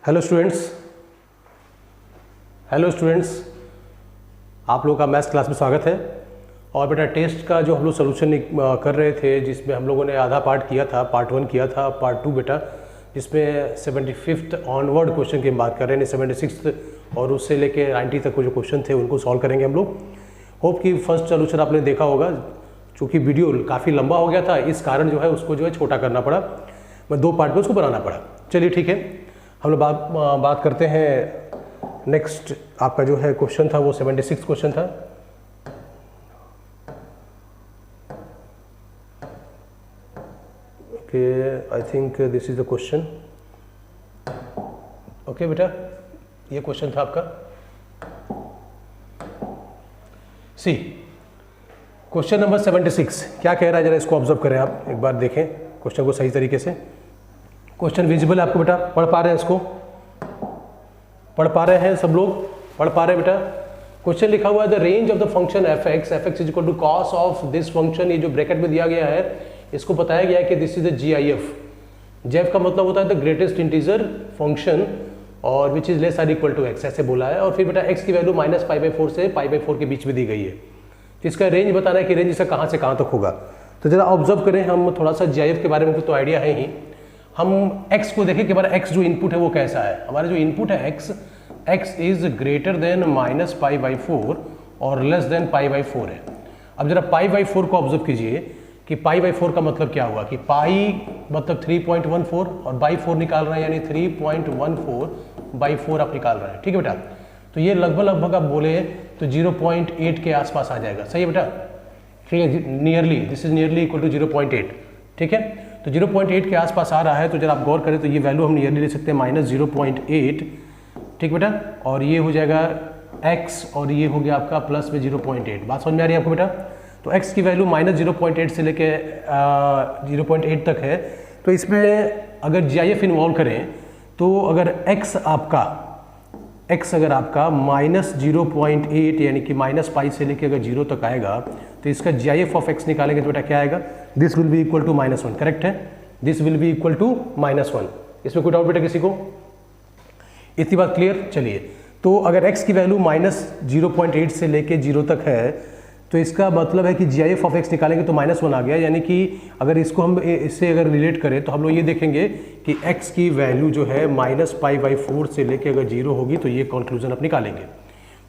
Hello students, आप लोगों का मैथ्स क्लास में स्वागत है। और बेटा टेस्ट का जो हम लोग सोल्यूशन कर रहे थे, जिसमें हम लोगों ने आधा पार्ट किया था, पार्ट 1 किया था, पार्ट 2 बेटा जिसमें 75th ऑनवर्ड क्वेश्चन की हम बात कर रहे हैं, 76th और उससे लेके 90 तक को जो क्वेश्चन थे उनको सॉल्व करेंगे हम लोग। होप कि फर्स्ट सोल्यूशन आपने देखा होगा। चूँकि वीडियो काफ़ी लंबा हो गया था, इस कारण जो है उसको जो है छोटा करना पड़ा, मैं 2 पार्ट में उसको बनाना पड़ा। चलिए ठीक है, हम लोग बात करते हैं। नेक्स्ट आपका जो है क्वेश्चन था वो 76 क्वेश्चन था। Okay, I think this is the question. Okay बेटा, ये क्वेश्चन था आपका। सी क्वेश्चन नंबर 76 क्या कह रहा है, जरा इसको ऑब्जर्व करें आप, एक बार देखें क्वेश्चन को सही तरीके से। क्वेश्चन विजिबल है आपको बेटा, पढ़ पा रहे हैं इसको? पढ़ पा रहे हैं सब लोग? पढ़ पा रहे हैं बेटा? क्वेश्चन लिखा हुआ है the range of the function f x is equal to cos of this function. ये जो ब्रैकेट में दिया गया है इसको बताया गया है कि दिस इज द GIF। जेफ का मतलब होता है द ग्रेटेस्ट इंटीजर फंक्शन और which is less or equal to x, ऐसे बोला है। और फिर बेटा एक्स की वैल्यू -π/4 से π/4 के बीच में दी गई है। तो इसका रेंज बताना है कि रेंज इसका कहाँ से कहाँ तक होगा। तो जरा ऑब्जर्व करें, हम थोड़ा सा GIF के बारे में तो आइडिया है ही। हम x को देखें कि हमारा x जो इनपुट है वो कैसा है। हमारा जो इनपुट है x इज ग्रेटर देन -π/4 और लेस देन π/4 है। अब जरा π/4 को ऑब्जर्व कीजिए कि π/4 का मतलब क्या हुआ कि पाई मतलब 3.14 और बाई 4 निकाल रहे हैं, यानी 3.14/4 आप निकाल रहे हैं। ठीक है बेटा, तो ये लगभग आप बोले तो 0.8 के आसपास आ जाएगा। सही है बेटा? ठीक है, nearly, this is nearly equal to 0.8। ठीक है, तो 0.8 के आसपास आ रहा है। तो जब आप गौर करें तो ये वैल्यू हम नियरली ले सकते हैं -0.8। ठीक बेटा, और ये हो जाएगा x और ये हो गया आपका प्लस में 0.8। बात समझ में आ रही है आपको बेटा? तो x की वैल्यू -0.8 से लेके 0.8 तक है। तो इसमें अगर GIF इन्वॉल्व करें तो अगर x अगर आपका -0.8 यानी कि -π से लेके अगर 0 तक आएगा तो इसका GIF ऑफ x निकालेंगे तो बेटा क्या आएगा? This will be equal to -1। Correct है, this will be equal to -1। इसमें कोई डाउट बेटा किसी को? इतनी बात क्लियर? चलिए, तो अगर x की वैल्यू -0.8 से लेके 0 तक है तो इसका मतलब है कि GIF ऑफ x निकालेंगे तो -1 आ गया। यानी कि अगर इसको हम इससे अगर रिलेट करें तो हम लोग ये देखेंगे कि x की वैल्यू जो है -π/4 से लेके अगर 0 होगी तो ये कंक्लूजन आप निकालेंगे।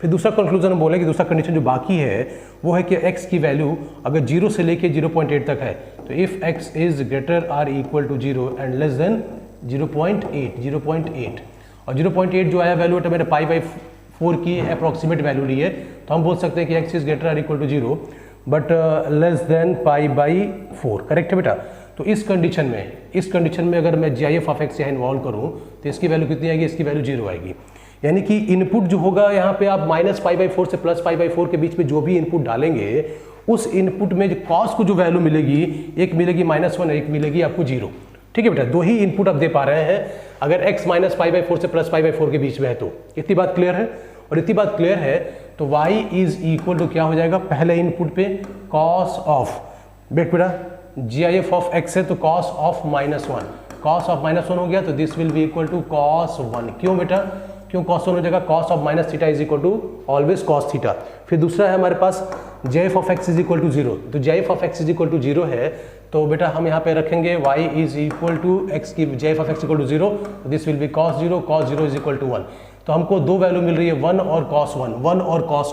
फिर दूसरा कंक्लूजन हम बोलेंगे, दूसरा कंडीशन जो बाकी है वो है कि x की वैल्यू अगर 0 से लेके 0.8 तक है तो if x is greater or equal to 0 and less than 0.8 और 0.8 जो आया वैल्यू मैंने π/4 की अप्रॉक्सीमेट वैल्यू ली है, तो हम बोल सकते हैं कि x is greater or equal to 0 but less than π/4। Correct है बेटा? तो इस कंडीशन में अगर मैं GIF ऑफ x यहाँ इन्वॉल्व करूँ तो इसकी वैल्यू कितनी आएगी? इसकी वैल्यू 0 आएगी। यानी कि इनपुट जो होगा यहाँ पे आप -π/4 से +π/4 के बीच में जो भी इनपुट डालेंगे उस इनपुट में कॉस को जो वैल्यू मिलेगी, एक मिलेगी -1, एक मिलेगी आपको 0। ठीक है बेटा, 2 ही इनपुट आप दे पा रहे हैं अगर x -π/4 से +π/4 के बीच में है तो। इतनी बात क्लियर है? और इतनी बात क्लियर है तो y इज इक्वल टू क्या हो जाएगा? पहले इनपुट पे कॉस ऑफ बेटा GIF ऑफ x है तो कॉस ऑफ -1, कॉस ऑफ -1 हो गया तो this will be equal to cos 1। क्यों बेटा? क्यों cos 1 हो जाएगा? cos of -θ is equal to always cos theta. फिर दूसरा है हमारे पास GIF of x is equal to 0। तो GIF of x is equal to 0 है तो बेटा हम यहाँ पे रखेंगे y is equal to x की GIF of x equal to 0, this will be cos 0 is equal to 1। तो हमको 2 वैल्यू मिल रही है 1 और cos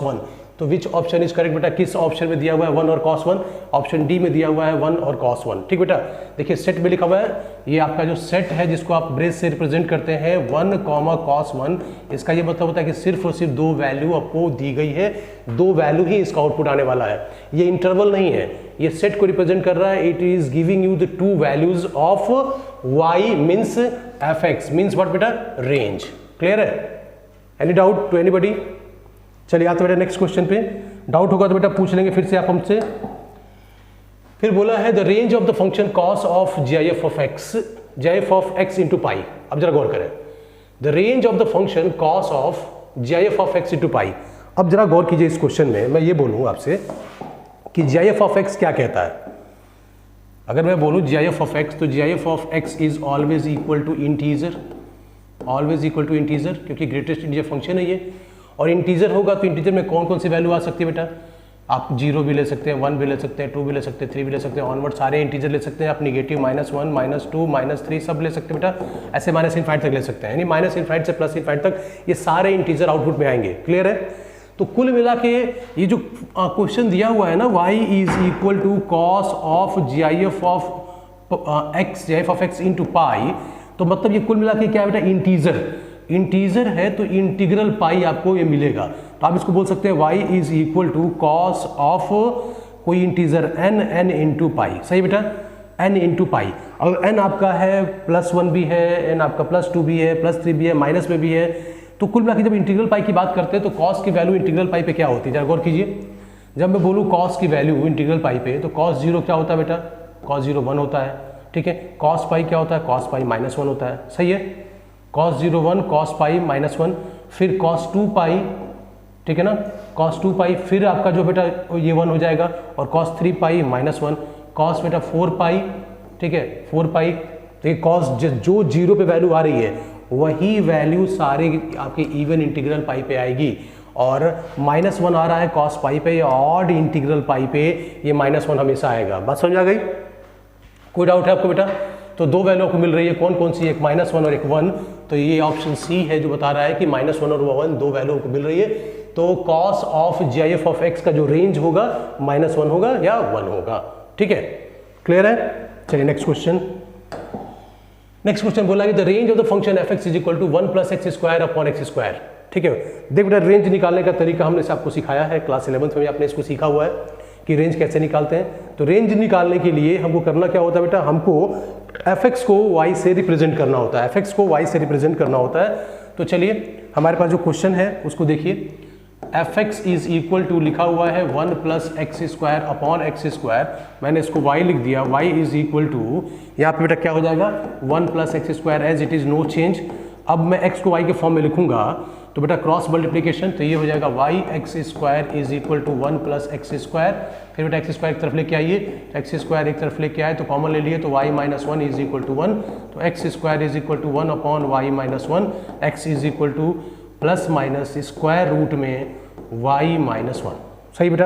1। तो विच ऑप्शन इज करेक्ट बेटा? किस ऑप्शन में दिया हुआ है 1 और cos 1? ऑप्शन डी में दिया हुआ है 1 और cos 1। ठीक बेटा, देखिए सेट में लिखा हुआ है, ये आपका जो सेट है जिसको आप ब्रेस से रिप्रेजेंट करते हैं 1, cos 1। इसका ये मतलब होता है कि सिर्फ और सिर्फ 2 वैल्यू आपको दी गई है, 2 वैल्यू ही इसका आउटपुट आने वाला है। ये इंटरवल नहीं है, ये सेट को रिप्रेजेंट कर रहा है। It is giving you the 2 values of y means fx means what बेटा? रेंज। क्लियर है? Any doubt to anybody? चलिए आते बेटा नेक्स्ट क्वेश्चन पे। डाउट होगा तो बेटा पूछ लेंगे फिर से आप हमसे। फिर बोला है the range of the function cos of GIF of x into पाई। अब जरा गौर करें, the range of the function cos of GIF of x into पाई। अब जरा गौर कीजिए इस क्वेश्चन में, मैं ये बोलूँ आपसे कि GIF ऑफ x क्या कहता है। अगर मैं बोलूँ GIF ऑफ x तो GIF of x is always equal to integer. Always equal to integer, क्योंकि ग्रेटेस्ट इंटीजर फंक्शन है ये। और इंटीजर होगा तो इंटीजर में कौन कौन सी वैल्यू आ सकती है बेटा? आप 0 भी ले सकते हैं, 1 भी ले सकते हैं, 2 भी ले सकते हैं, 3 भी ले सकते हैं, ऑनवर्ड सारे इंटीजर ले सकते हैं आप। नेगेटिव -1 -2 -3 सब ले सकते हैं बेटा, ऐसे माइनस इनफाइनाइट तक ले सकते हैं, यानी माइनस इनफाइनाइट से प्लस इनफाइनाइट तक ये सारे इंटीजर आउटपुट में आएंगे। क्लियर है? तो कुल मिला के ये जो क्वेश्चन दिया हुआ है ना, y is equal to cos of GIF of x, GIF of x into pi, तो मतलब ये कुल मिला के क्या है बेटा? इंटीजर है तो इंटीग्रल पाई आपको ये मिलेगा। तो आप इसको बोल सकते हैं y is equal to cos of कोई इंटीजर n इंटू पाई। सही बेटा? n into pi. और n आपका है +1 भी है, n आपका +2 भी है, +3 भी है, माइनस में भी है। तो कुल मिला के जब इंटीग्रल पाई की बात करते हैं तो कॉस की वैल्यू इंटीग्रल पाई पे क्या होती है? जरा गौर कीजिए। जब मैं बोलूँ कॉस की वैल्यू इंटीग्रल पाई पे, तो कॉस 0 क्या होता है बेटा? कॉस 0 1 होता है। ठीक है। कॉस पाई क्या होता है? कॉस पाई -1 होता है। सही है। कॉस 0 1, कॉस पाई -1, फिर कॉस 2 पाई, ठीक है ना, कॉस 2 पाई, फिर आपका जो बेटा ये 1 हो जाएगा, और कॉस 3 पाई -1, कॉस बेटा 4 पाई, ठीक है, 4 पाई। तो ये कॉस जो 0 पे वैल्यू आ रही है वही वैल्यू सारे आपके इवन इंटीग्रल पाई पे आएगी। और -1 आ रहा है कॉस पाई पे या ऑड इंटीग्रल पाई पे, ये -1 हमेशा आएगा। बात समझ आ गई? कोई डाउट है आपको बेटा? तो दो वैल्यू आपको मिल रही है, कौन कौन सी? एक -1 और एक 1। तो ये ऑप्शन सी है जो बता रहा है कि -1 और 1 दो वैल्यू आपको मिल रही है। तो cos of GIF of x का जो रेंज होगा -1 होगा या 1 होगा। ठीक है, क्लियर है? चलिए नेक्स्ट क्वेश्चन। नेक्स्ट क्वेश्चन बोला कि the range of the function f(x) is equal to 1 + x² upon x²। ठीक है, देख बेटा रेंज निकालने का तरीका हमने आपको सिखाया है, क्लास 11th में आपने इसको सीखा हुआ है कि रेंज कैसे निकालते हैं। तो रेंज निकालने के लिए हमको करना क्या होता है बेटा? हमको f(x) को y से रिप्रेजेंट करना होता है, f(x) को y से रिप्रेजेंट करना होता है। तो चलिए हमारे पास जो क्वेश्चन है उसको देखिए। f(x) इज इक्वल टू लिखा हुआ है 1 + x² अपॉन x²। मैंने इसको y लिख दिया, y इज इक्वल टू, यहाँ पे बेटा क्या हो जाएगा? 1 + x² as it is no change. अब मैं x को y के फॉर्म में लिखूंगा तो बेटा क्रॉस मल्टीप्लीकेशन, तो ये हो जाएगा y(x² is equal to 1 + x²। फिर बेटा x² एक तरफ लेके आइए, x² एक तरफ लेके आए तो कॉमन ले लिए, तो y - 1 इज इक्वल टू 1। तो x² is equal to 1 upon y - 1, x is equal to plus minus square root में y - 1। सही बेटा?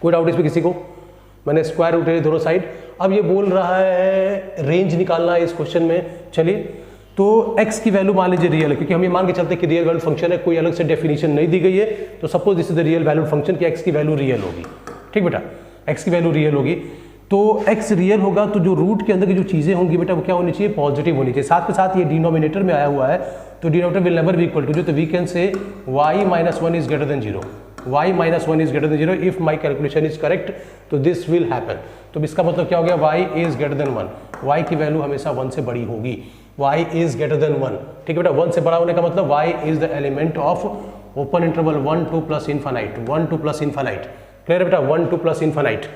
कोई डाउट इसमें किसी को? मैंने स्क्वायर रूट ले दोनों साइड। अब ये बोल रहा है रेंज निकालना है इस क्वेश्चन में। चलिए, तो x की वैल्यू मान लीजिए रियल है, क्योंकि हम ये मान के चलते हैं कि रियल वैल्यू फंक्शन है, कोई अलग से डेफिनेशन नहीं दी गई है। तो suppose this is the real value function कि x की वैल्यू रियल होगी। ठीक बेटा, x की वैल्यू रियल होगी। तो x रियल होगा तो जो रूट के अंदर की जो चीज़ें होंगी बेटा वो क्या होनी चाहिए? पॉजिटिव होनी चाहिए। साथ के साथ ये डिनोमिनेटर में आया हुआ है, तो denominator will never be equal to 0। तो we can say y - 1 is greater than 0, y - 1 is greater than 0 if my calculation is correct, तो दिस विल हैपन। तो इसका मतलब क्या हो गया? y is greater than 1, y की वैल्यू हमेशा 1 से बड़ी होगी। y इज ग्रेटर देन 1, ठीक है बेटा? 1 से बड़ा होने का मतलब y is the element of open interval 1 2 + infinite, 1 2 + infinite. Clear है बेटा? 1 2 + इनफाइनाइट।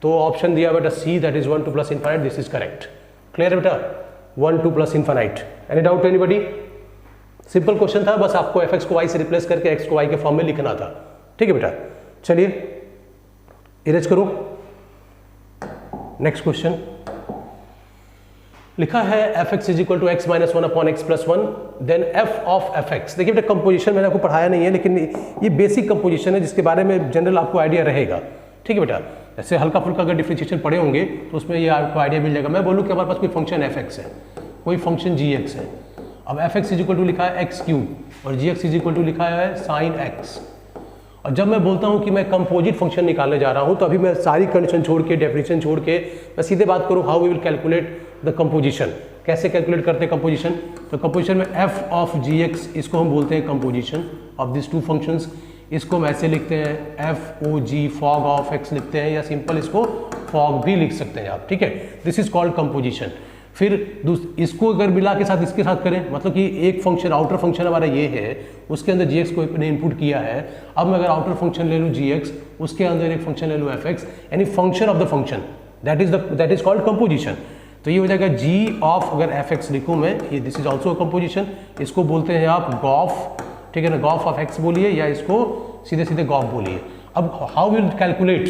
तो ऑप्शन दिया बेटा C, that is 1 2 + infinite, this is correct. Clear है बेटा? 1 2 + infinite. Any doubt anybody? Simple question था, बस आपको f(x) को y से रिप्लेस करके x को y के फॉर्म में लिखना था। ठीक है बेटा? चलिए इरेज करो। नेक्स्ट क्वेश्चन लिखा है f(x) is equal to x - 1 upon x + 1, then f of f(x). देखिए बेटा कंपोजिशन मैंने आपको पढ़ाया नहीं है, लेकिन ये बेसिक कंपोजिशन है जिसके बारे में जनरल आपको आइडिया रहेगा। ठीक है बेटा? ऐसे हल्का फुल्का अगर डिफरेंशिएशन पढ़े होंगे तो उसमें ये आपको आइडिया मिल जाएगा। मैं बोलूँ कि हमारे पास कोई फंक्शन f(x) है, कोई फंक्शन g(x) है। अब f(x) इज इक्वल टू लिखा है x³ और g(x) इज इक्वल टू लिखा है sin x। और जब मैं बोलता हूँ कि मैं कंपोजिट फंक्शन निकालने जा रहा हूँ, तो अभी मैं सारी कंडीशन छोड़ के, डेफिनेशन छोड़ के, मैं सीधे बात करूँ how we will calculate the composition. कैसे कैलकुलेट करते हैं कंपोजिशन? तो कंपोजिशन में f ऑफ g(x) इसको हम बोलते हैं composition of this two functions. इसको हम ऐसे लिखते हैं FOG, फॉग ऑफ x लिखते हैं, या सिंपल इसको फॉग भी लिख सकते हैं आप। ठीक है? This is called composition. फिर इसको अगर मिला के साथ इसके साथ करें, मतलब कि एक फंक्शन, आउटर फंक्शन हमारा ये है, उसके अंदर g(x) को अपने इनपुट किया है। अब मैं अगर आउटर फंक्शन ले लूँ g(x), उसके अंदर एक फंक्शन ले लूँ f(x), यानी function of the function, that is called composition. तो ये हो जाएगा g ऑफ, अगर f(x) लिखूँ मैं, ये दिस इज ऑल्सो कंपोजिशन। इसको बोलते हैं आप गॉफ। ठीक है ना? गॉफ ऑफ x बोलिए, या इसको सीधे सीधे गॉफ बोलिए। अब हाउ विल कैलकुलेट?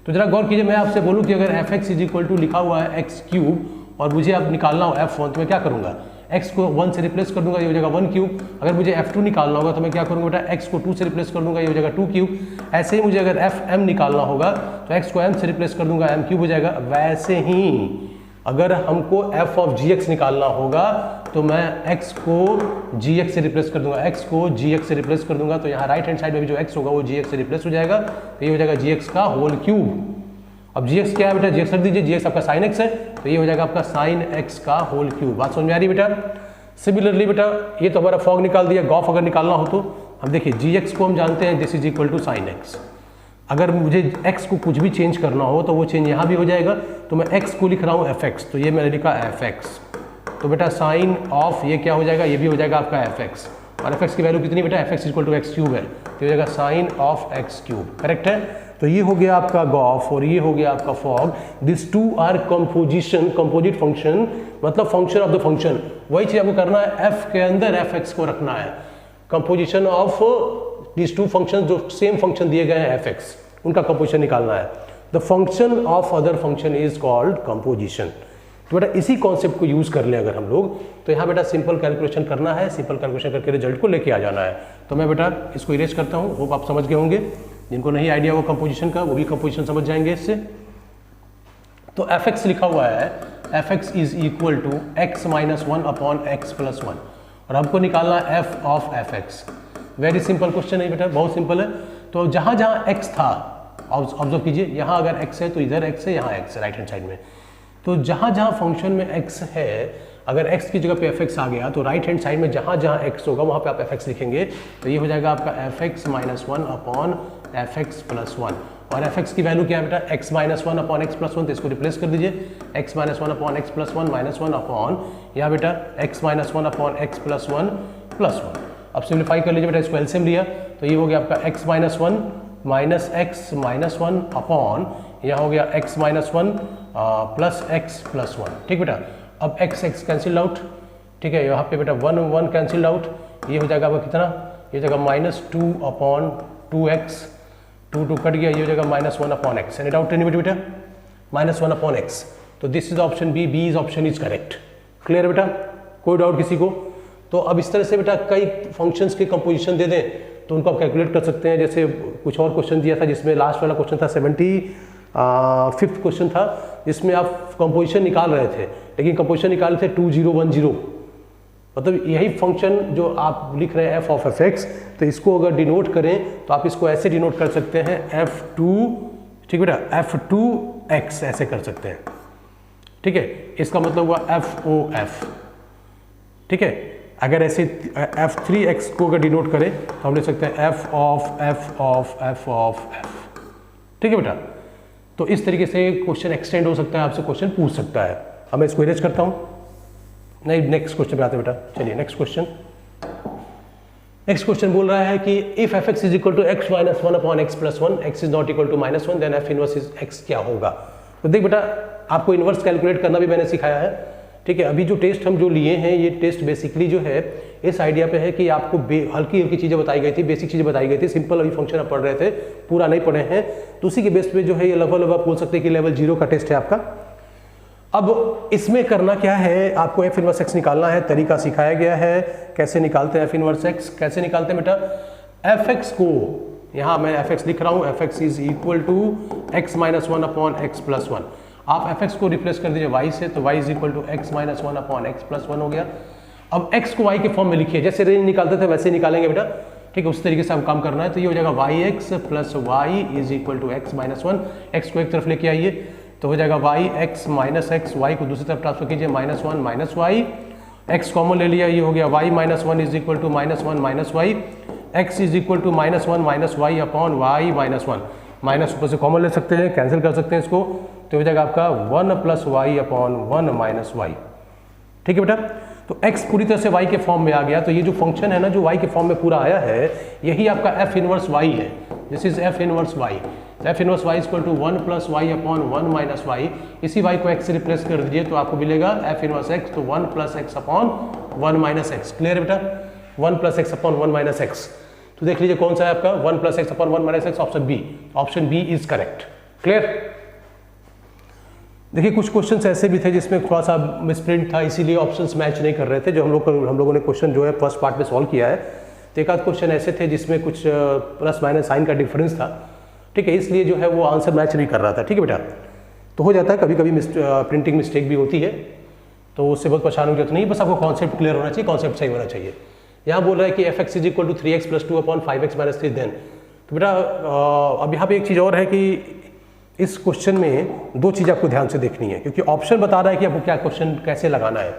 तो जरा गौर कीजिए, मैं आपसे बोलूँ कि अगर f(x) इज इक्वल टू लिखा हुआ है x³ और मुझे अब निकालना हो f1, तो मैं क्या करूँगा? x को 1 से रिप्लेस कर दूंगा, ये हो जाएगा 1 क्यूब। अगर मुझे f2 निकालना होगा तो मैं क्या करूँगा बेटा, x को 2 से रिप्लेस कर दूंगा, ये हो जाएगा 2 क्यूब। ऐसे ही मुझे अगर fm निकालना होगा तो x को m से रिप्लेस कर दूंगा, m क्यूब हो जाएगा। वैसे ही अगर हमको f ऑफ gx निकालना होगा तो मैं x को gx से रिप्लेस कर दूंगा, x को gx से रिप्लेस कर दूंगा, तो यहाँ राइट हैंड साइड में भी जो x होगा वो gx से रिप्लेस हो जाएगा, तो ये हो जाएगा gx का होल क्यूब। अब gx क्या है बेटा, gx रख दीजिए, gx आपका sin x है, तो ये हो जाएगा आपका sin x का होल क्यूब। बात समझ में आ रही बेटा। सिमिलरली बेटा ये तो हमारा फॉग निकाल दिया, गॉफ अगर निकालना हो तो हम देखिए gx को हम जानते हैं this is equal to sin x। अगर मुझे x को कुछ भी चेंज करना हो तो वो चेंज यहाँ भी हो जाएगा, तो मैं x को लिख रहा हूँ fx, तो ये मैंने लिखा fx, तो बेटा साइन ऑफ ये क्या हो जाएगा, ये भी हो जाएगा आपका fx, और fx की वैल्यू कितनी बेटा, fx equal to x cube है, तो ये हो जाएगा sine of x cube. Correct है। तो ये हो गया आपका गॉफ और ये हो गया आपका fog. This two are composition, composite function मतलब फंक्शन ऑफ द फंक्शन। वही चीज आपको करना है, f के अंदर fx को रखना है। Composition of this two function, जो सेम फंक्शन दिए गए हैं fx, उनका कंपोजिशन निकालना है। The function of other function is called composition. तो बेटा इसी कॉन्सेप्ट को यूज कर लें अगर हम लोग, तो यहाँ बेटा सिंपल कैलकुलेशन करना है, सिंपल कैलकुलेशन करके रिजल्ट को लेके आ जाना है। तो मैं बेटा इसको इरेज करता हूँ, होप आप समझ गए होंगे। जिनको नहीं आइडिया वो कंपोजिशन का, वो भी कंपोजिशन समझ जाएंगे इससे। तो fx लिखा हुआ है, fx is equal to x minus 1 upon x plus 1, और हमको निकालना है f of fx। Very simple question है बेटा, बहुत सिंपल है। तो जहाँ जहाँ x था, ऑब्जर्व कीजिए, यहाँ अगर x है तो इधर x है, यहाँ x है राइट हैंड साइड में। तो जहाँ जहाँ फंक्शन में x है, अगर x की जगह पे fx आ गया तो राइट हैंड साइड में जहाँ जहाँ x होगा वहाँ पे आप fx लिखेंगे, तो ये हो जाएगा आपका fx minus 1 upon fx plus 1। और fx की वैल्यू क्या है बेटा, x minus 1 upon x plus 1, तो इसको रिप्लेस कर दीजिए, x minus 1 upon x plus 1 minus 1 upon, यहाँ बेटा x minus 1 upon x plus 1 plus 1। अब सिम्प्लीफाई कर लीजिए बेटा, इसको एलसीएम लिया तो ये हो गया आपका x minus 1 minus x minus 1 upon, यहाँ हो गया x minus 1 plus x plus 1। ठीक बेटा। अब x x कैंसिल आउट, ठीक है, यहाँ पे बेटा 1 1 कैंसिल आउट, ये हो जाएगा आपका कितना, ये हो जाएगा माइनस 2 अपॉन 2x, 2 2 कट गया, ये हो जाएगा minus 1 upon x। Any doubt any बेटा, माइनस 1 अपॉन x। तो this is option B, B is option is correct. Clear बेटा, कोई डाउट किसी को? तो अब इस तरह से बेटा कई फंक्शंस की कंपोजिशन दे दें तो उनको आप कैलकुलेट कर सकते हैं। जैसे कुछ और क्वेश्चन दिया था जिसमें लास्ट वाला क्वेश्चन था 75th क्वेश्चन था, जिसमें आप कंपोजिशन निकाल रहे थे, लेकिन कंपोजिशन निकाल रहे थे 2010, मतलब यही फंक्शन जो आप लिख रहे हैं f ऑफ fx, तो इसको अगर डिनोट करें तो आप इसको ऐसे डिनोट कर सकते हैं f2, ठीक बेटा, f2x ऐसे कर सकते हैं। ठीक है, इसका मतलब हुआ f(OF). ठीक है, अगर ऐसे f3x को अगर डिनोट करें तो हम लिख सकते हैं f ऑफ f। ठीक है बेटा, तो इस तरीके से क्वेश्चन एक्सटेंड हो सकता है, आपसे क्वेश्चन पूछ सकता है। अब मैं इसको इरेज करता हूँ, नहीं नेक्स्ट क्वेश्चन पे आते हैं बेटा। चलिए नेक्स्ट क्वेश्चन। नेक्स्ट क्वेश्चन बोल रहा है कि if fx is equal to x minus 1 upon x plus 1, x is not equal to minus 1, then f inverse is x क्या होगा। तो देख बेटा, आपको इनवर्स कैलकुलेट करना भी मैंने सिखाया है। ठीक है, अभी जो टेस्ट हम जो लिए हैं, ये टेस्ट बेसिकली जो है इस आइडिया पे है कि आपको हल्की हल्की चीज़ें बताई गई थी, बेसिक चीज़ें बताई गई थी, सिंपल अभी फंक्शन आप पढ़ रहे थे, पूरा नहीं पढ़े हैं, तो उसी के बेस पे जो है ये लगभग आप बोल सकते हैं कि लेवल 0 का टेस्ट है आपका। अब इसमें करना क्या है, आपको एफ इनवर्स एक्स निकालना है, तरीका सिखाया गया है कैसे निकालते हैं एफ इनवर्स एक्स। कैसे निकालते हैं बेटा, एफ एक्स को यहाँ मैं एफ एक्स लिख रहा हूँ, f x is equal to x minus 1 upon x plus 1। आप एफ एक्स को रिप्लेस कर दीजिए y से, तो y is equal to x minus 1 upon x plus 1 हो गया। अब x को y के फॉर्म में लिखिए, जैसे रेंज निकालते थे वैसे निकालेंगे बेटा। ठीक है, उस तरीके से हम काम करना है। तो ये हो जाएगा y x plus y is equal to x minus 1। X को एक तरफ लेके आइए तो हो जाएगा y x minus x, y को दूसरी तरफ ट्रांसफर कीजिए minus 1 minus y, x common ले लिया, ये हो गया y minus 1 is equal to minus 1 minus y, x is equal to minus 1 minus y upon y minus 1। Minus ऊपर से कॉमन ले सकते हैं, कैंसिल कर सकते हैं इसको, तो हो जाएगा आपका 1 plus y upon 1 minus y. ठीक है बेटा, तो x पूरी तरह से y के फॉर्म में आ गया। तो ये जो फंक्शन है ना, जो y के फॉर्म में पूरा आया है, यही आपका f इनवर्स y है। This is f inverse y। f inverse y equal to 1 plus y upon 1 minus y. इसी y को x से रिप्लेस कर दीजिए तो आपको मिलेगा f इनवर्स x, तो 1 plus x upon 1 minus x. Clear बेटा, 1 plus x upon 1 minus x. तो देख लीजिए कौन सा है आपका 1 plus x upon 1 minus x, option B. Option B is correct. Clear. देखिए कुछ क्वेश्चंस ऐसे भी थे जिसमें थोड़ा सा मिसप्रिंट था, इसीलिए ऑप्शंस मैच नहीं कर रहे थे। जो हम लोगों ने क्वेश्चन जो है फर्स्ट पार्ट में सॉल्व किया है, तो एक आध क्वेश्चन ऐसे थे जिसमें कुछ प्लस माइनस साइन का डिफरेंस था, ठीक है, इसलिए जो है वो आंसर मैच नहीं कर रहा था। ठीक है बेटा, तो हो जाता है कभी कभी प्रिंटिंग मिस्टेक भी होती है, तो उससे बहुत परेशान की जरूरत नहीं, बस आपको कॉन्सेप्ट क्लियर होना चाहिए, कॉन्सेप्ट सही होना चाहिए। यहाँ बोल रहा है कि f x is equal to 3x + 2 upon 5x - 3 then. तो बेटा अब यहाँ पे एक चीज़ और है कि इस क्वेश्चन में दो चीज़ आपको ध्यान से देखनी है, क्योंकि ऑप्शन बता रहा है कि आपको क्या क्वेश्चन कैसे लगाना है।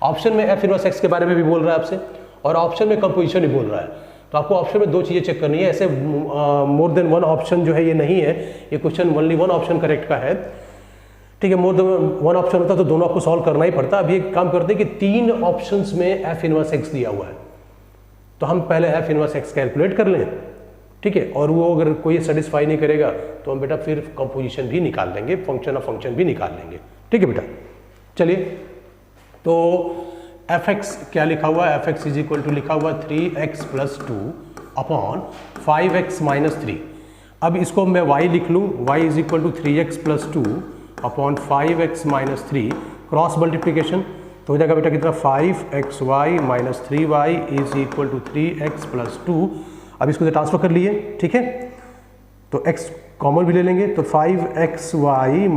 ऑप्शन में एफ इनवर्स एक्स के बारे में भी बोल रहा है आपसे, और ऑप्शन में कंपोजिशन भी बोल रहा है। तो आपको ऑप्शन में दो चीज़ें चेक करनी है, ऐसे मोर देन वन ऑप्शन जो है ये नहीं है, ये question only one option correct का है। ठीक है, मोर देन वन ऑप्शन होता तो दोनों आपको सॉल्व करना ही पड़ता। अभी एक काम करते हैं कि 3 ऑप्शंस में एफ इनवर्स एक्स दिया हुआ है, तो हम पहले एफ इनवर्स एक्स कैलकुलेट कर लें, ठीक है, और वो अगर कोई सेटिस्फाई नहीं करेगा तो हम बेटा फिर कंपोजिशन भी निकाल लेंगे, फंक्शन ऑफ फंक्शन भी निकाल लेंगे। ठीक है बेटा, चलिए, तो एफ एक्स क्या लिखा हुआ है, F x is equal to लिखा हुआ 3x + 2 अपॉन 5x - 3। अब इसको मैं y लिख लूँ, y is equal to 3x + 2 upon 5x - 3, cross multiplication तो हो जाएगा बेटा कितना 5xy - 3y is equal to 3x + 2। अब इसको ट्रांसफर कर लिए, ठीक है, तो x कॉमन भी ले लेंगे, तो 5xy